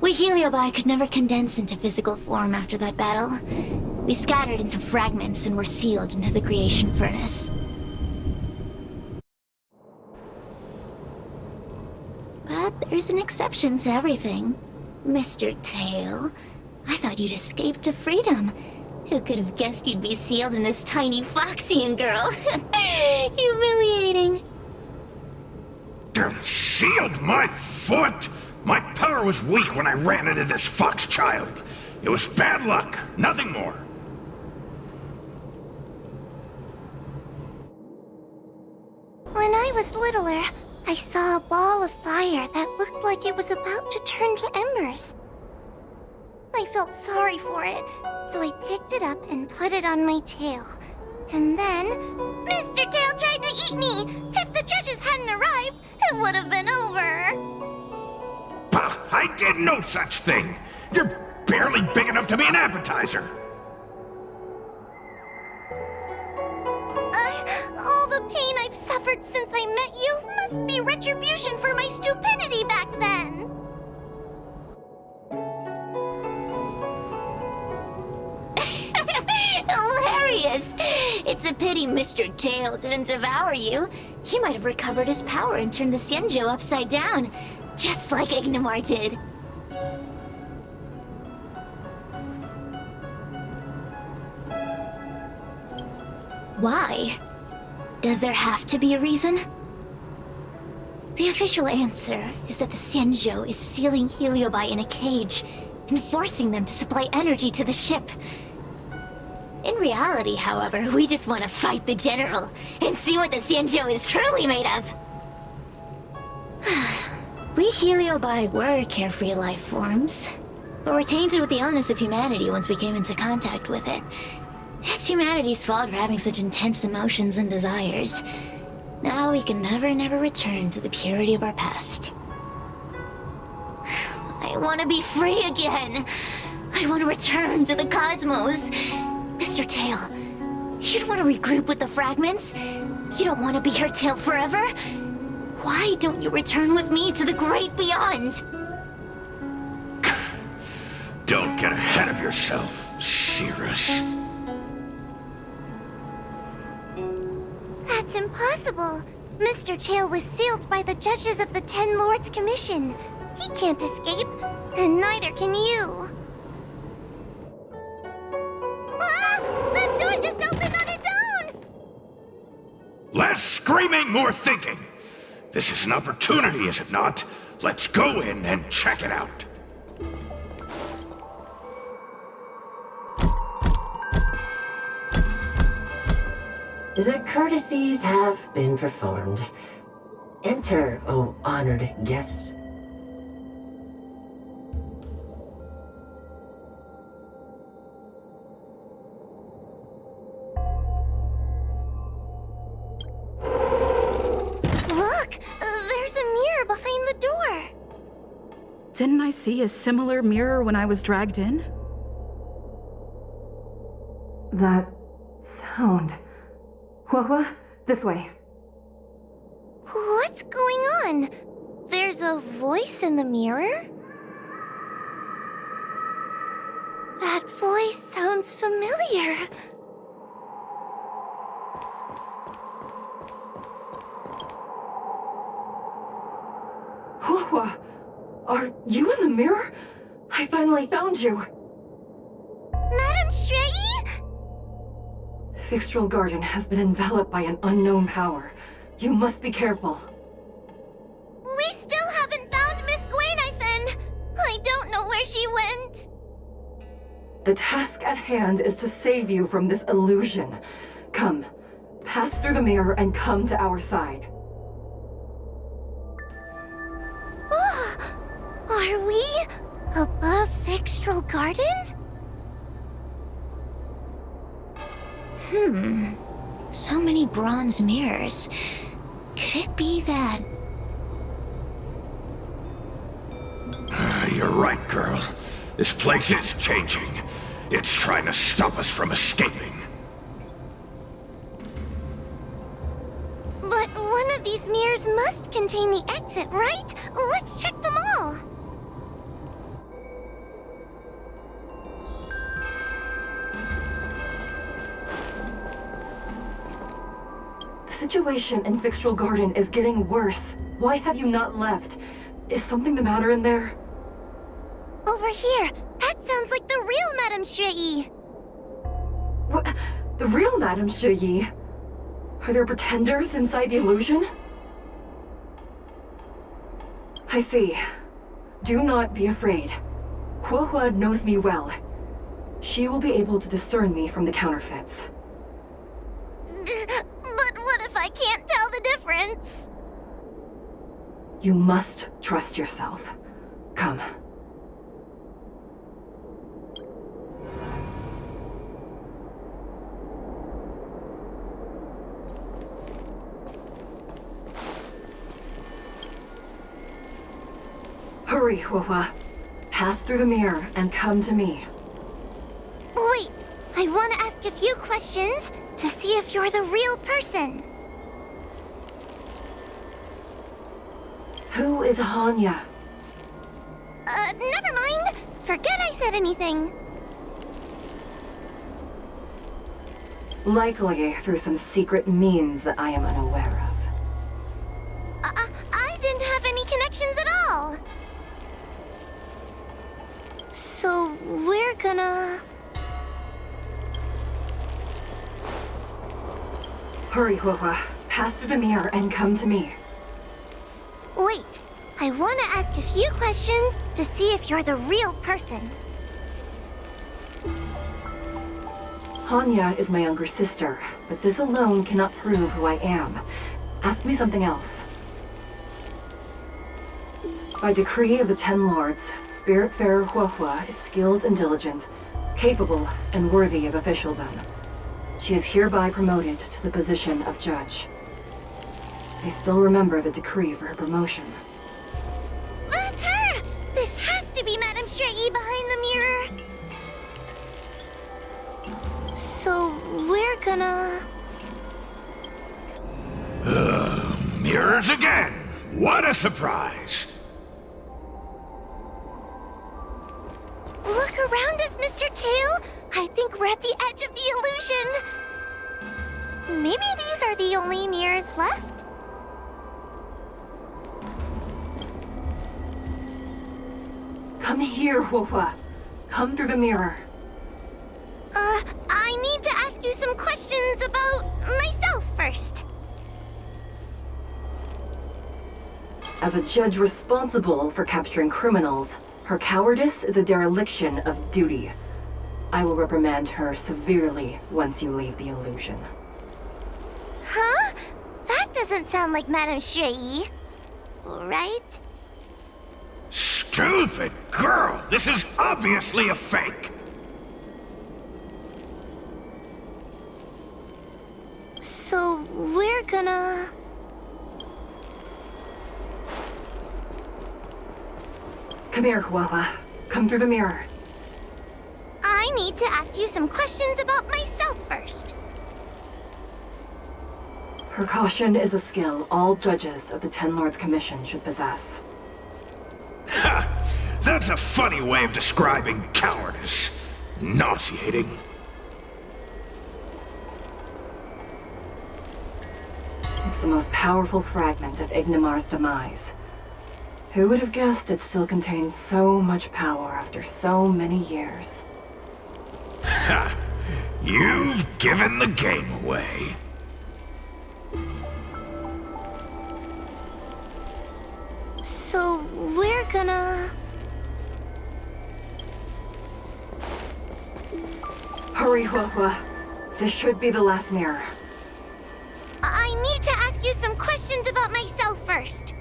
We Heliobi could never condense into physical form after that battle. We scattered into fragments and were sealed into the creation furnace. But there's an exception to everything. Mr. Tail, I thought you'd escaped to freedom. Who could have guessed you'd be sealed in this tiny Foxian girl? Humiliating. Sealed my foot? My power was weak when I ran into this fox child. It was bad luck, nothing more. When I was littler, I saw a ball of fire that looked like it was about to turn to embers. I felt sorry for it, so I picked it up and put it on my tail. And then, Mr. Tail tried to eat me! If the judges hadn't arrived, it would have been over! Bah, I did no such thing! You're barely big enough to be an appetizer! All the pain I've suffered since I met you must be retribution for my stupidity back then! Hilarious! It's a pity Mr. Tail didn't devour you. He might have recovered his power and turned the Xianzhou upside down, just like Ignimar did. Why? Does there have to be a reason? The official answer is that the Xianzhou is sealing Heliobi in a cage and forcing them to supply energy to the ship. In reality, however, we just want to fight the general and see what the Xianzhou is truly made of. We Heliobi were carefree life forms, but were tainted with the illness of humanity once we came into contact with it. It's humanity's fault for having such intense emotions and desires. Now we can never return to the purity of our past. I want to be free again. I want to return to the cosmos. Mr. Tail, you don't want to regroup with the fragments? You don't want to be her tail forever? Why don't you return with me to the great beyond? Don't get ahead of yourself, Cirrus. That's impossible. Mr. Tail was sealed by the judges of the Ten Lords Commission. He can't escape, and neither can you. Ah! The door just opened on its own! Less screaming, more thinking. This is an opportunity, is it not? Let's go in and check it out. The courtesies have been performed. Enter, O honored guests. Look! There's a mirror behind the door! Didn't I see a similar mirror when I was dragged in? That sound. What? This way. What's going on? There's a voice in the mirror? That voice sounds familiar. Hua, are you in the mirror? I finally found you. Madame Shrei? Fixtral Garden has been enveloped by an unknown power. You must be careful. We still haven't found Miss Gwainifin. I don't know where she went. The task at hand is to save you from this illusion. Come, pass through the mirror and come to our side. Are we above Fixtral Garden? So many bronze mirrors. Could it be that... You're right, girl. This place is changing. It's trying to stop us from escaping. But one of these mirrors must contain the exit, right? Let's check them all. The situation in Fixtral Garden is getting worse. Why have you not left? Is something the matter in there? Over here. That sounds like the real Madame Shrei. What? The real Madame Shrei? Are there pretenders inside the illusion? I see. Do not be afraid. Hua knows me well. She will be able to discern me from the counterfeits. But what if I can't tell the difference? You must trust yourself. Come. Hurry, Hua. Pass through the mirror and come to me. Wait, I want to ask a few questions to see if you're the real person. Who is Hanya? Never mind. Forget I said anything. Likely through some secret means that I am unaware of. I didn't have any connections at all. So we're gonna... Hurry, Hua. Pass through the mirror and come to me. Wait, I want to ask a few questions to see if you're the real person. Hanya is my younger sister, but this alone cannot prove who I am. Ask me something else. By decree of the Ten Lords, Spiritfarer Hua is skilled and diligent, capable and worthy of officialdom. She is hereby promoted to the position of judge. I still remember the decree for her promotion. That's her! This has to be Madame Shrei behind the mirror. So we're gonna... Mirrors again! What a surprise! Look around us, Mr. Tail! I think we're at the edge of the illusion. Maybe these are the only mirrors left? Come here, Hua. Come through the mirror. I need to ask you some questions about myself first. As a judge responsible for capturing criminals, her cowardice is a dereliction of duty. I will reprimand her severely once you leave the illusion. doesn't sound like Madame Shrey, right? Stupid girl! This is obviously a fake! So we're gonna... Come here, Huahua. Come through the mirror. I need to ask you some questions about myself first. Her caution is a skill all judges of the Ten Lords Commission should possess. Ha! That's a funny way of describing cowardice. Nauseating. It's the most powerful fragment of Ignimar's demise. Who would have guessed it still contains so much power after so many years? Ha! You've given the game away. So we're gonna... Hurry, Huahua. This should be the last mirror. I need to ask you some questions about myself first.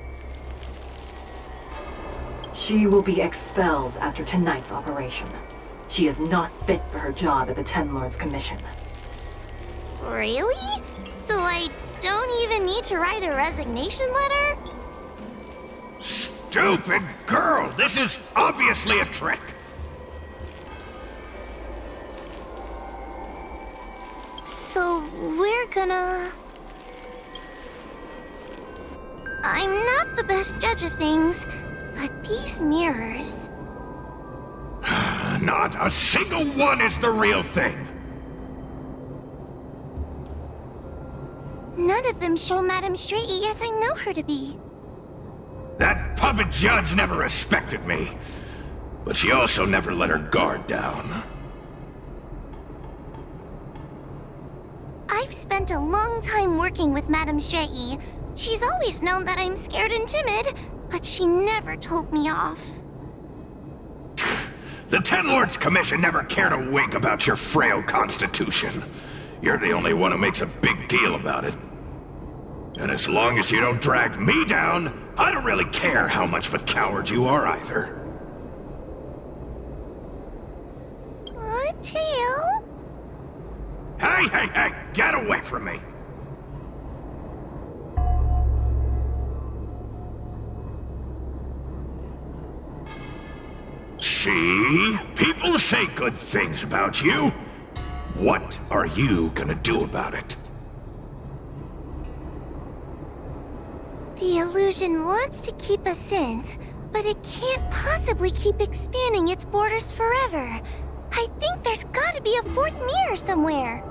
She will be expelled after tonight's operation. She is not fit for her job at the Ten Lords Commission. Really? So I don't even need to write a resignation letter? Stupid girl! This is obviously a trick! So we're gonna... I'm not the best judge of things, but these mirrors... Not a single one is the real thing! None of them show Madame Shrey as I know her to be. That puppet judge never respected me. But she also never let her guard down. I've spent a long time working with Madame Shrey. She's always known that I'm scared and timid, but she never told me off. The Ten Lords Commission never cared a wink about your frail constitution. You're the only one who makes a big deal about it. And as long as you don't drag me down, I don't really care how much of a coward you are either. Tail? Hey, hey, hey! Get away from me! See? People say good things about you. What are you gonna do about it? The illusion wants to keep us in, but it can't possibly keep expanding its borders forever. I think there's gotta be a fourth mirror somewhere.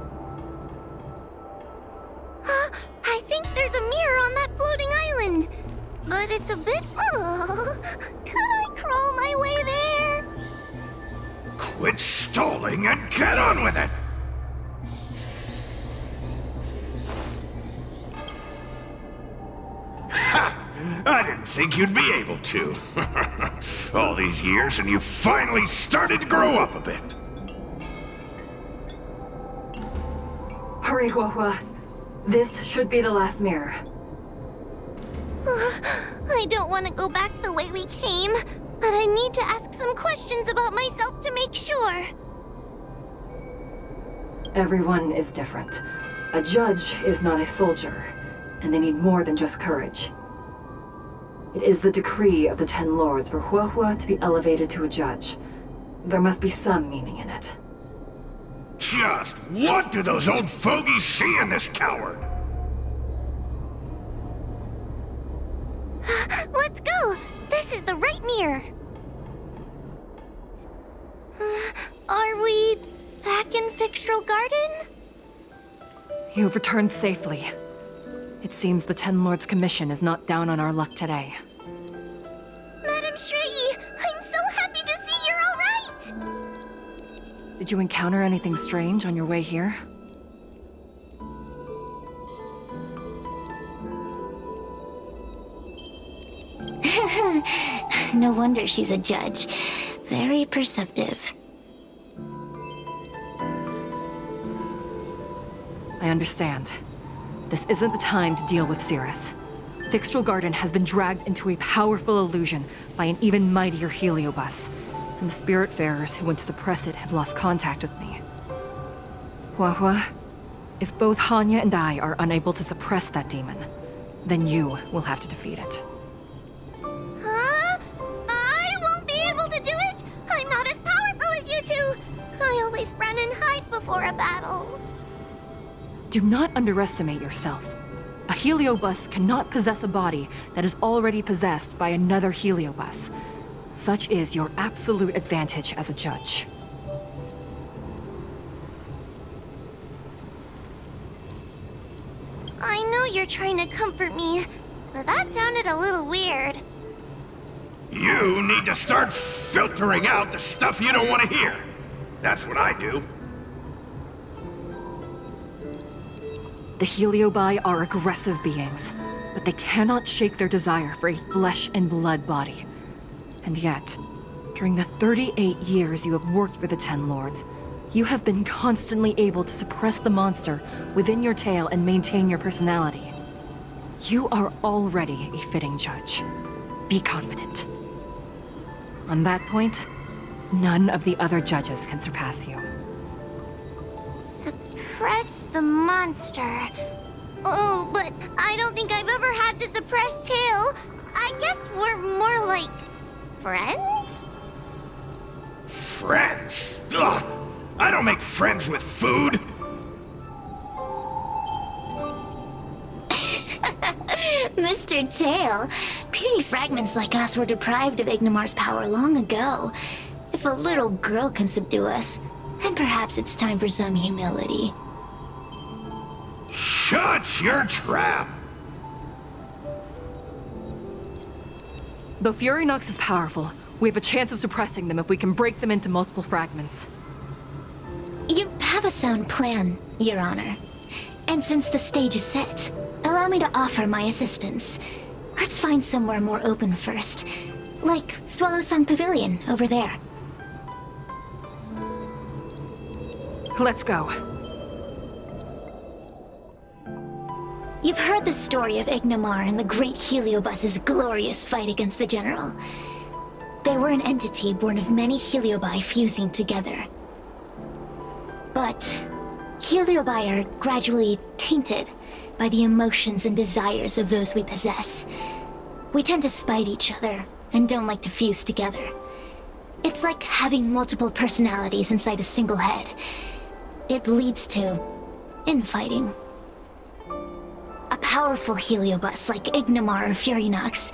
I think there's a mirror on that floating island, but it's a bit... could I crawl my way there? Quit stalling and get on with it! Ha! I didn't think you'd be able to. All these years and you finally started to grow up a bit. Hurry, Huahua. This should be the last mirror. I don't want to go back the way we came, but I need to ask some questions about myself to make sure. Everyone is different. A judge is not a soldier, and they need more than just courage. It is the decree of the Ten Lords for Huahua to be elevated to a judge. There must be some meaning in it. Just what do those old fogies see in this coward? Let's go! This is the right mirror. Are we back in Fixtral Garden? You have returned safely. It seems the Ten Lords Commission is not down on our luck today. Madame Shrey, I'm so happy to see you're all right! Did you encounter anything strange on your way here? No wonder she's a judge. Very perceptive. I understand. This isn't the time to deal with Cirrus. Fixtral Garden has been dragged into a powerful illusion by an even mightier heliobus, and the Spiritfarers who went to suppress it have lost contact with me. Huahua, if both Hanya and I are unable to suppress that demon, then you will have to defeat it. Huh? I won't be able to do it! I'm not as powerful as you two! I always run and hide before a battle. Do not underestimate yourself. A heliobus cannot possess a body that is already possessed by another heliobus. Such is your absolute advantage as a judge. I know you're trying to comfort me, but that sounded a little weird. You need to start filtering out the stuff you don't want to hear. That's what I do. The Heliobi are aggressive beings, but they cannot shake their desire for a flesh and blood body. And yet, during the 38 years you have worked for the Ten Lords, you have been constantly able to suppress the monster within your tail and maintain your personality. You are already a fitting judge. Be confident. On that point, none of the other judges can surpass you. Suppress the monster. Oh, but I don't think I've ever had to suppress Tail. I guess we're more like friends? Friends? Ugh! I don't make friends with food! Mr. Tail, puny fragments like us were deprived of Ignimar's power long ago. If a little girl can subdue us, then perhaps it's time for some humility. Shut your trap! Though Furynox is powerful, we have a chance of suppressing them if we can break them into multiple fragments. You have a sound plan, Your Honor. And since the stage is set, allow me to offer my assistance. Let's find somewhere more open first. Like Swallow Song Pavilion, over there. Let's go. You've heard the story of Ignimar and the Great Heliobus's glorious fight against the General. They were an entity born of many Heliobi fusing together. But Heliobi are gradually tainted by the emotions and desires of those we possess. We tend to spite each other and don't like to fuse together. It's like having multiple personalities inside a single head. It leads to infighting. A powerful Heliobus like Ignimar or Furynox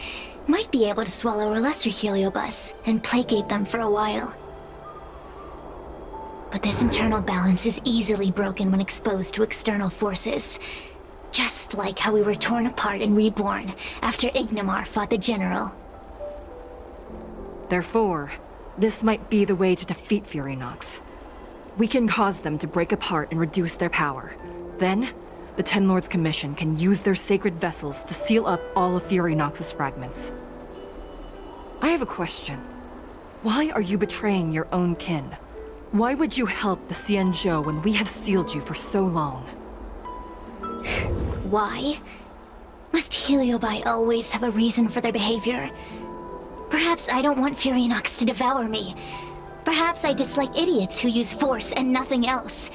might be able to swallow a lesser Heliobus and placate them for a while. But this internal balance is easily broken when exposed to external forces. Just like how we were torn apart and reborn after Ignimar fought the General. Therefore, this might be the way to defeat Furynox. We can cause them to break apart and reduce their power. Then, the Ten Lords Commission can use their sacred vessels to seal up all of Furynox's fragments. I have a question. Why are you betraying your own kin? Why would you help the Xianzhou when we have sealed you for so long? Why? Must Heliobi always have a reason for their behavior? Perhaps I don't want Furynox to devour me. Perhaps I dislike idiots who use force and nothing else.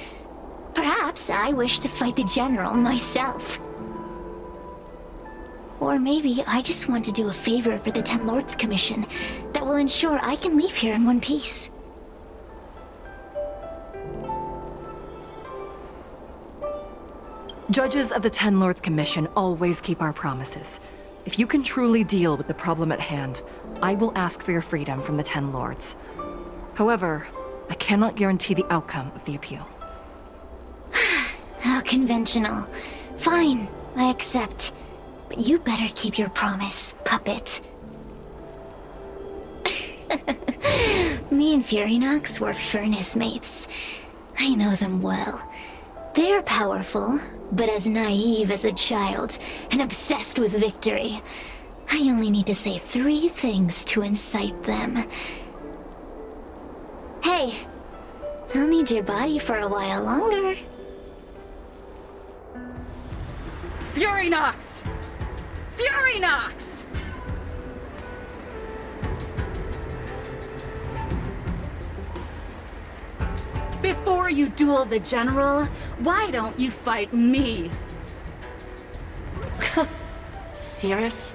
Perhaps I wish to fight the General myself. Or maybe I just want to do a favor for the Ten Lords Commission that will ensure I can leave here in one piece. Judges of the Ten Lords Commission always keep our promises. If you can truly deal with the problem at hand, I will ask for your freedom from the Ten Lords. However, I cannot guarantee the outcome of the appeal. How conventional. Fine, I accept. But you better keep your promise, puppet. Me and Furynox were furnace mates. I know them well. They're powerful, but as naive as a child, and obsessed with victory. I only need to say 3 things to incite them. Hey, I'll need your body for a while longer. Furynox! Furynox! Before you duel the General, why don't you fight me? Serious?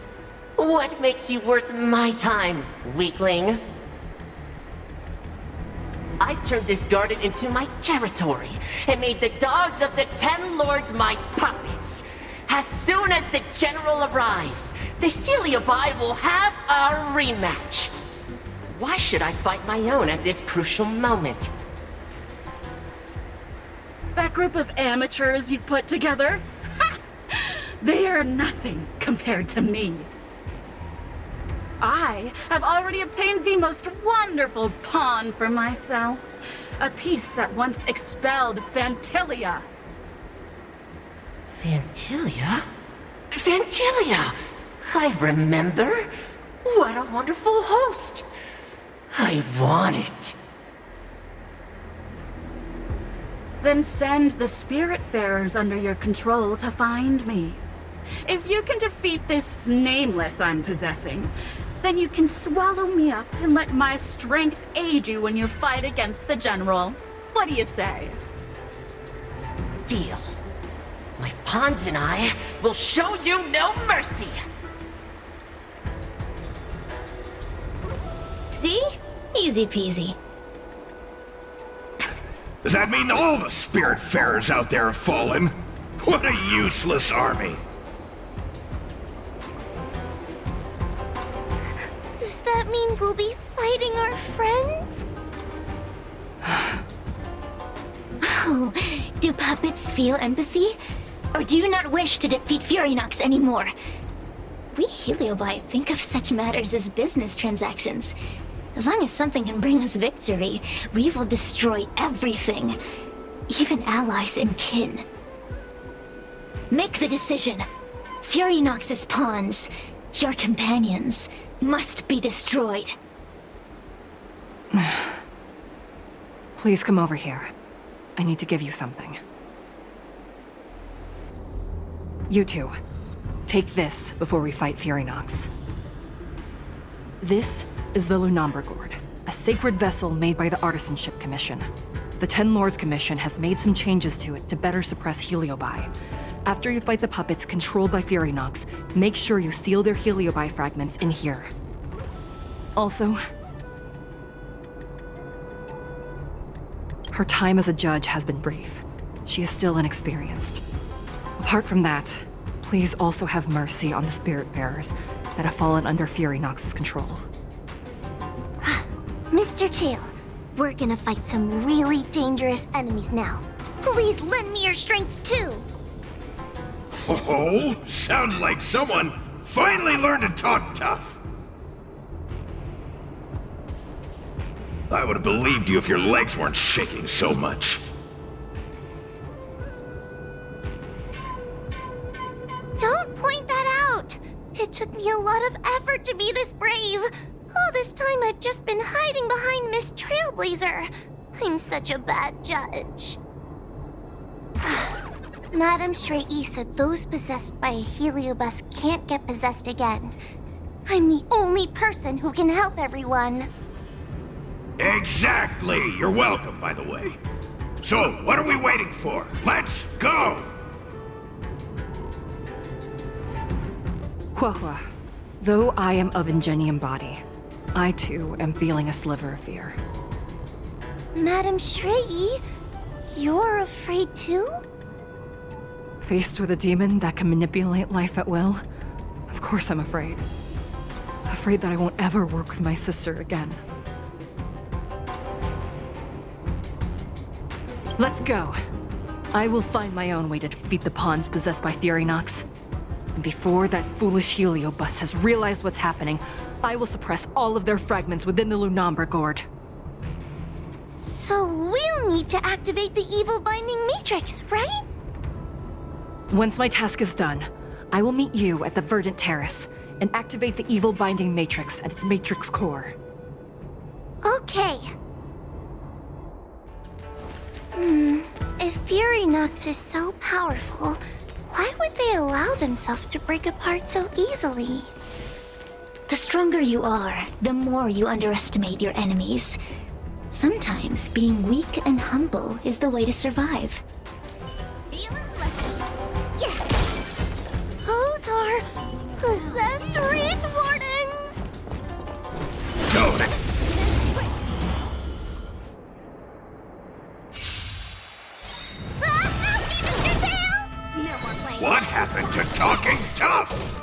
What makes you worth my time, weakling? I've turned this garden into my territory and made the dogs of the 10 Lords my puppets. As soon as the General arrives, the Heliobi will have a rematch. Why should I fight my own at this crucial moment? That group of amateurs you've put together? Ha! They are nothing compared to me. I have already obtained the most wonderful pawn for myself. A piece that once expelled Phantilia. Phantilia? Phantilia! I remember. What a wonderful host. I want it. Then send the Spiritfarers under your control to find me. If you can defeat this nameless I'm possessing, then you can swallow me up and let my strength aid you when you fight against the General. What do you say? Deal. My pawns and I will show you no mercy! See? Easy peasy. Does that mean all the Spiritfarers out there have fallen? What a useless army! Does that mean we'll be fighting our friends? Oh, do puppets feel empathy? Or do you not wish to defeat Furynox anymore? We Heliobi think of such matters as business transactions. As long as something can bring us victory, we will destroy everything. Even allies and kin. Make the decision. Furynox's pawns, your companions, must be destroyed. Please come over here. I need to give you something. You two, take this before we fight Furynox. This is the Lunambra Gourd, a sacred vessel made by the Artisanship Commission. The 10 Lords Commission has made some changes to it to better suppress Heliobi. After you fight the puppets controlled by Furynox, make sure you seal their Heliobi fragments in here. Also, her time as a judge has been brief. She is still inexperienced. Apart from that, please also have mercy on the Spiritfarers that have fallen under Furynox's control. Mr. Chael, we're gonna fight some really dangerous enemies now. Please lend me your strength too! Oh, sounds like someone finally learned to talk tough. I would have believed you if your legs weren't shaking so much. Don't point that out! It took me a lot of effort to be this brave. All this time I've just been hiding behind Miss Trailblazer. I'm such a bad judge. Madame Straight-E said those possessed by a Heliobus can't get possessed again. I'm the only person who can help everyone. Exactly! You're welcome, by the way. So, what are we waiting for? Let's go! Huahua, though I am of Ingenium body, I too am feeling a sliver of fear. Madame Straight-E, you're afraid too? Faced with a demon that can manipulate life at will, of course I'm afraid. Afraid that I won't ever work with my sister again. Let's go. I will find my own way to defeat the pawns possessed by Furynox. And before that foolish Heliobus has realized what's happening, I will suppress all of their fragments within the Lunambra Gourd. So we'll need to activate the evil binding matrix, right? Once my task is done, I will meet you at the Verdant Terrace and activate the evil binding matrix at its matrix core. Okay. If Furynox is so powerful, Why would they allow themselves to break apart so easily? The stronger you are, the more you underestimate your enemies. Sometimes being weak and humble is the way to survive. Yeah. Those are possessed Wraith Wardens! Don't! What happened to talking tough?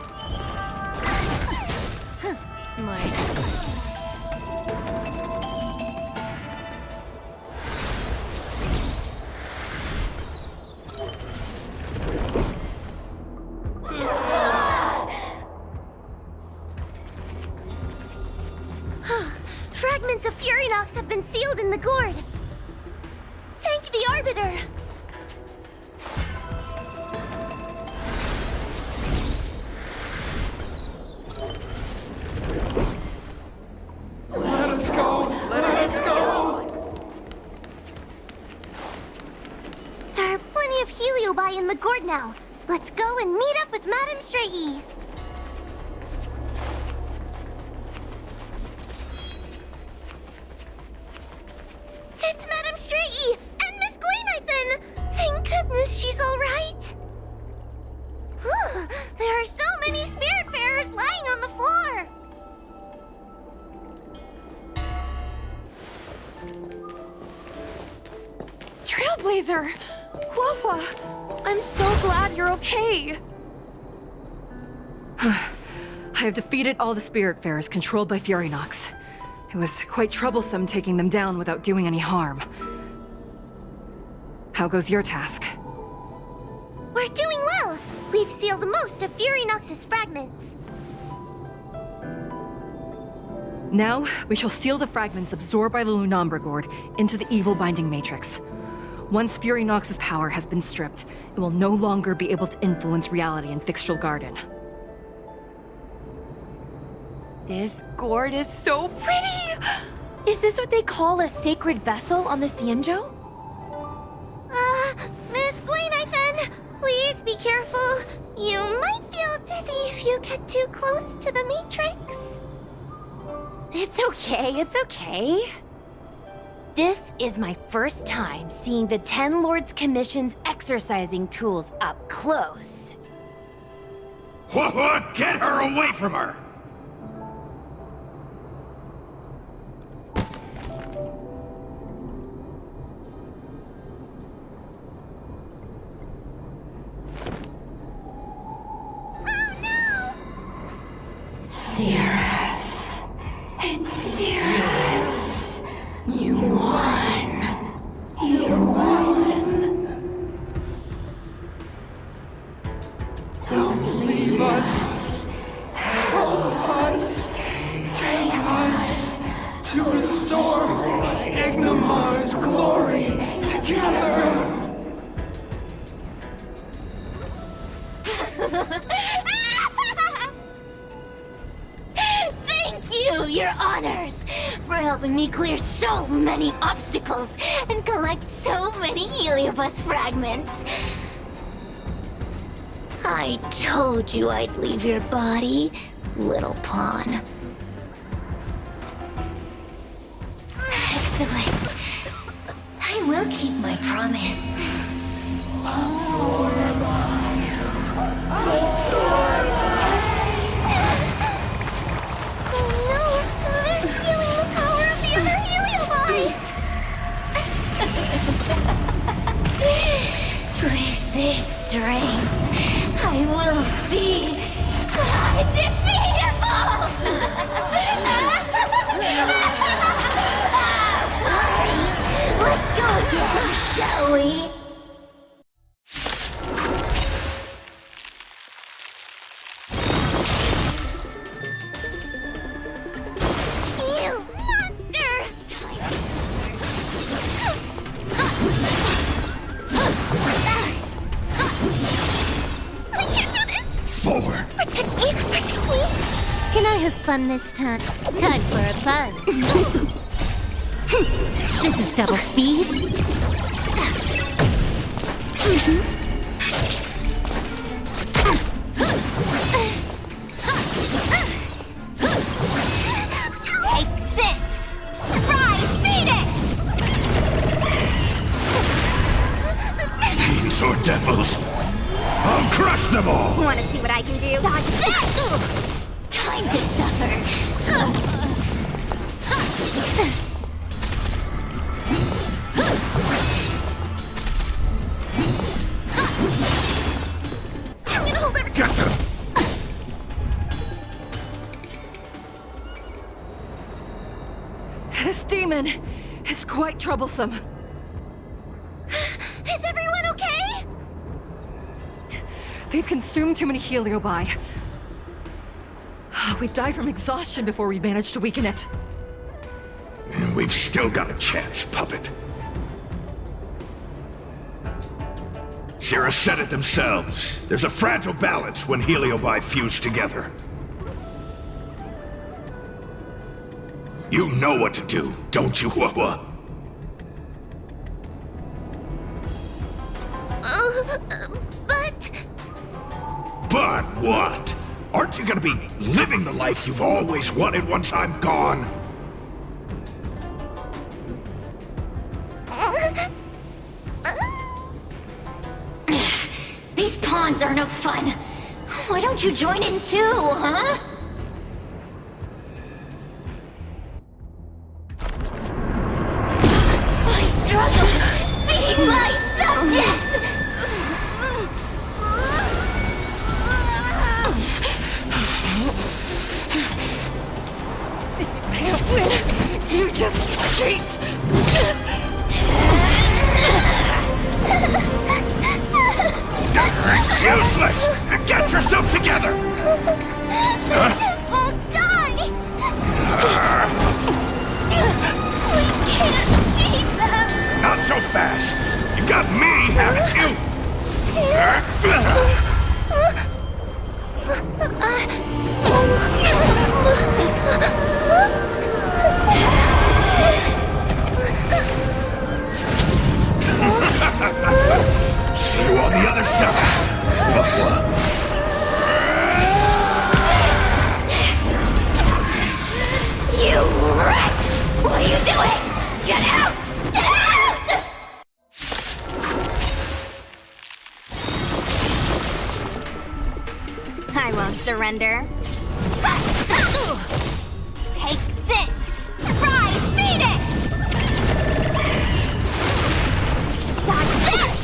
Fragments of Furynox have been sealed in the gourd. Thank the Arbiter. Let us go! Let us go! There are plenty of heliobi in the gourd now. Let's go and meet up with Madame Shrey. It's Madame Shrey and Miss Gwaynithan! Thank goodness she's all right. Whew, there are so many Spiritfarers lying on the floor. Trailblazer! Wawa! I'm so glad you're okay! I have defeated all the Spiritfarers controlled by Furynox. It was quite troublesome taking them down without doing any harm. How goes your task? We're doing well. We've sealed most of Furynox's fragments. Now, we shall seal the fragments absorbed by the Lunombra Gourd into the evil binding matrix. Once Furynox's power has been stripped, it will no longer be able to influence reality in Fixtral Garden. This gourd is so pretty! Is this what they call a sacred vessel on the Xianzhou? Miss Gwaynithan, please be careful. You might feel dizzy if you get too close to the Matrix. It's okay, it's okay. This is my first time seeing the Ten Lords Commission's exercising tools up close. What? Get her away from her! Cirrus. It's Cirrus. You won. You won. Don't leave us. Help us. Take us to restore Ignimar's glory together. Thank you, your honors, for helping me clear so many obstacles and collect so many Heliobus fragments. I told you I'd leave your body, little pawn. Excellent. I will keep my promise. They're stealing the power of the other heliobi! With this strength, I will be undefeatable! Let's go again, shall we? You monster! We can't do this! 4. Protect me! Protect me! Can I have fun this time? Time for a fun. This is double speed. I'll crush them all! Want to see what I can do? Dodge this! Time to suffer. I'm gonna hold it. Get them! This demon is quite troublesome. Is everyone okay? They've consumed too many heliobi. We'd die from exhaustion before we manage to weaken it. We've still got a chance, puppet. Sierra said it themselves. There's a fragile balance when heliobi fuse together. You know what to do, don't you, Wawa? But... But what? Aren't you gonna be living the life you've always wanted once I'm gone? These pawns are no fun. Why don't you join in too, huh? I struggle being my subject! If you can't win, you just cheat! Useless! Get yourself together! They just won't die! We can't beat them! Not so fast! You've got me, haven't you? See you on the other side! You wretch! What are you doing? Get out! Get out! I won't surrender. Take this! Surprise Venus! Dodge this!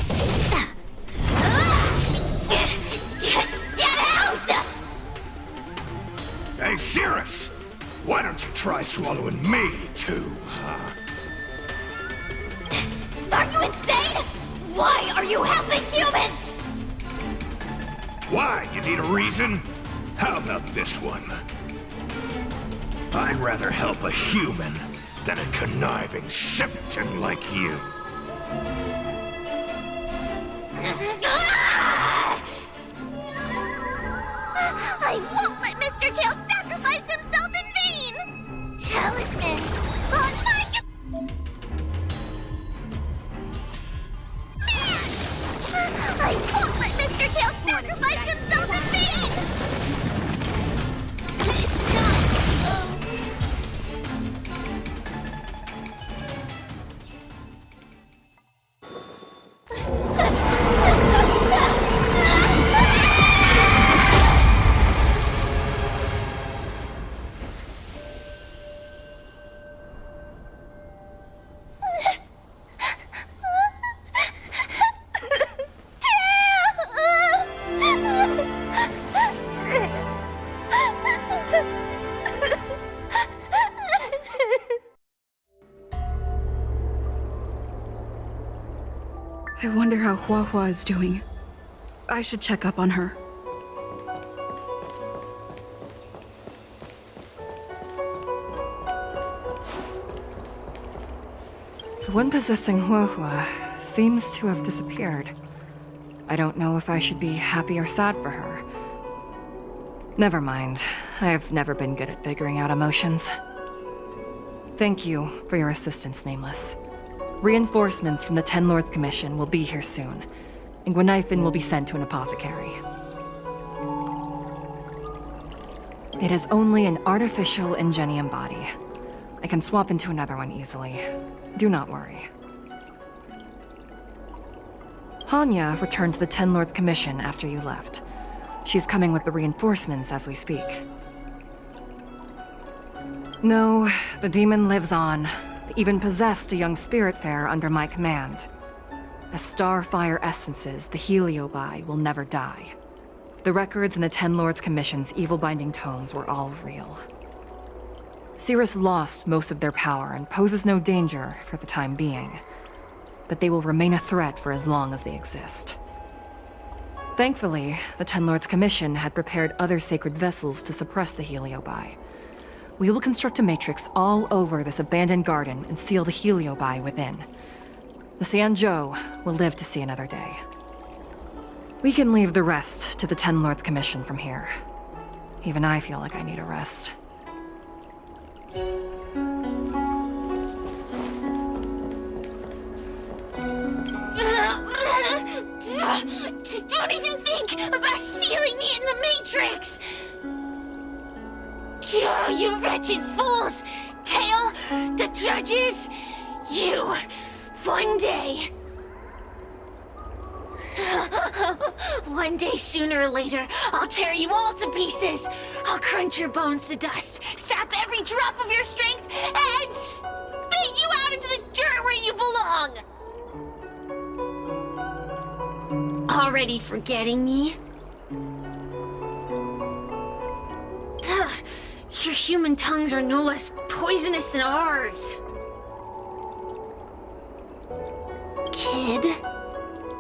Get out! Hey, Cirrus! Why don't you try swallowing me, too, huh? Are you insane? Why are you helping humans? Why? You need a reason? How about this one? I'd rather help a human than a conniving simpleton like you. I won't let Mr. Tail sacrifice himself in vain! Talisman on my... Man! I won't let Mr. Tail sacrifice himself in vain! It's not... I wonder how Huahua is doing. I should check up on her. The one possessing Huahua seems to have disappeared. I don't know if I should be happy or sad for her. Never mind. I've never been good at figuring out emotions. Thank you for your assistance, Nameless. Reinforcements from the Ten Lords Commission will be here soon, and Gwenifin will be sent to an apothecary. It is only an artificial Ingenium body. I can swap into another one easily. Do not worry. Hanya returned to the Ten Lords Commission after you left. She's coming with the reinforcements as we speak. No, the demon lives on. They even possessed a young spiritfarer under my command. As starfire essences, the Heliobi will never die. The records in the Ten Lords Commission's evil-binding tomes were all real. Cirrus lost most of their power and poses no danger for the time being. But they will remain a threat for as long as they exist. Thankfully, the Ten Lords Commission had prepared other sacred vessels to suppress the Heliobi. We will construct a matrix all over this abandoned garden and seal the Heliobi within. The Xianzhou will live to see another day. We can leave the rest to the Ten Lords Commission from here. Even I feel like I need a rest. Don't even think about sealing me in the Matrix! You wretched fools! Tail, the judges, you, one day... One day, sooner or later, I'll tear you all to pieces. I'll crunch your bones to dust, sap every drop of your strength, and spit you out into the dirt where you belong! Already forgetting me? Ugh, your human tongues are no less poisonous than ours. Kid?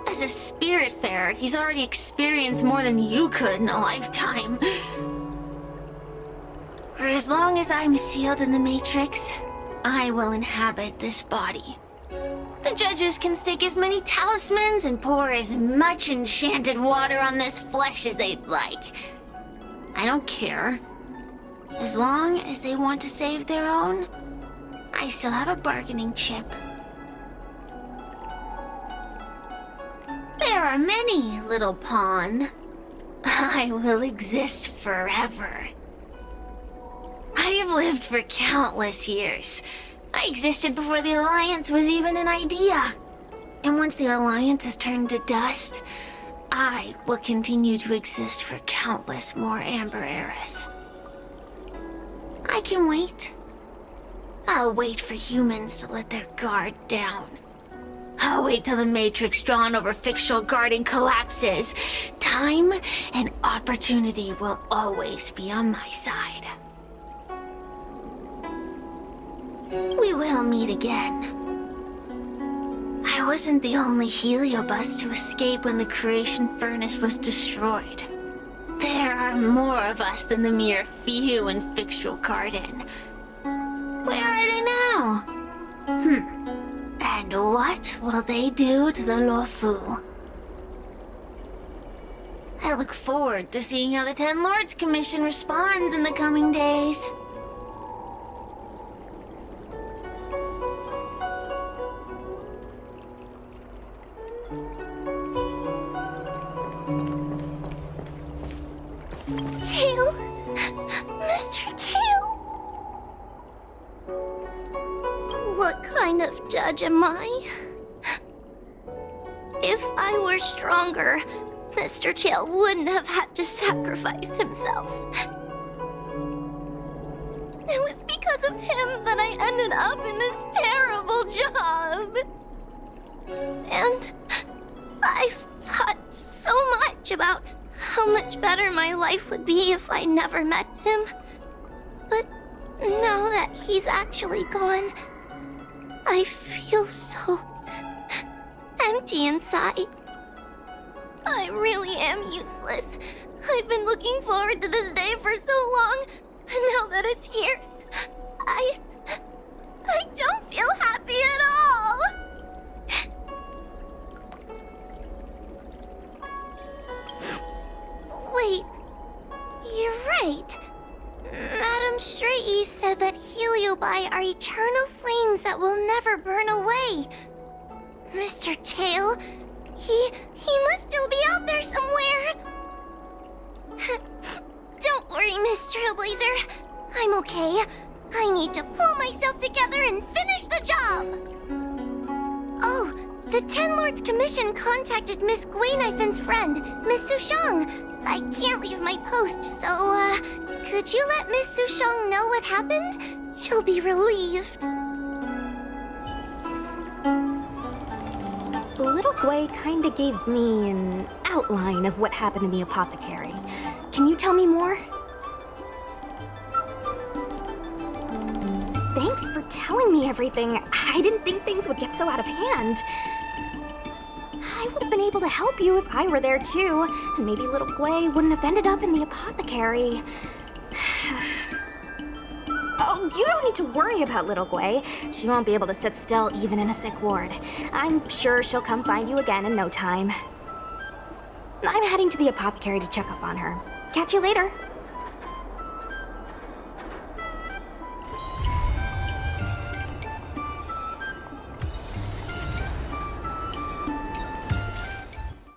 As a spiritfarer, he's already experienced more than you could in a lifetime. For as long as I'm sealed in the Matrix, I will inhabit this body. The judges can stake as many talismans and pour as much enchanted water on this flesh as they'd like. I don't care. As long as they want to save their own, I still have a bargaining chip. There are many, little pawn. I will exist forever. I have lived for countless years. I existed before the Alliance was even an idea. And once the Alliance is turned to dust, I will continue to exist for countless more Amber eras. I can wait. I'll wait for humans to let their guard down. I'll wait till the Matrix drawn over Fictional Garden collapses. Time and opportunity will always be on my side. We will meet again. I wasn't the only Heliobus to escape when the creation furnace was destroyed. There are more of us than the mere few in Fictional Garden. Where are they now? And what will they do to the Luofu? I look forward to seeing how the Ten Lords Commission responds in the coming days. Tail! Mr. Tail! What kind of judge am I? If I were stronger, Mr. Tail wouldn't have had to sacrifice himself. It was because of him that I ended up in this terrible job. And I've thought so much about how much better my life would be if I never met him. But now that he's actually gone, I feel so empty inside. I really am useless. I've been looking forward to this day for so long, and now that it's here, I don't feel happy at all. Wait, you're right. Madame Straighty said that Heliobi are eternal flames that will never burn away. Mr. Tail, he must still be out there somewhere. Don't worry, Miss Trailblazer. I'm okay. I need to pull myself together and finish the job. Oh, The Ten Lords Commission contacted Miss Guinaifin's friend, Miss Sushang. I can't leave my post, so, could you let Miss Sushang know what happened? She'll be relieved. Little Gui kinda gave me an outline of what happened in the apothecary. Can you tell me more? Thanks for telling me everything. I didn't think things would get so out of hand. I would have been able to help you if I were there too, and maybe little Gui wouldn't have ended up in the apothecary. Oh, you don't need to worry about little Gui. She won't be able to sit still even in a sick ward. I'm sure she'll come find you again in no time. I'm heading to the apothecary to check up on her. Catch you later.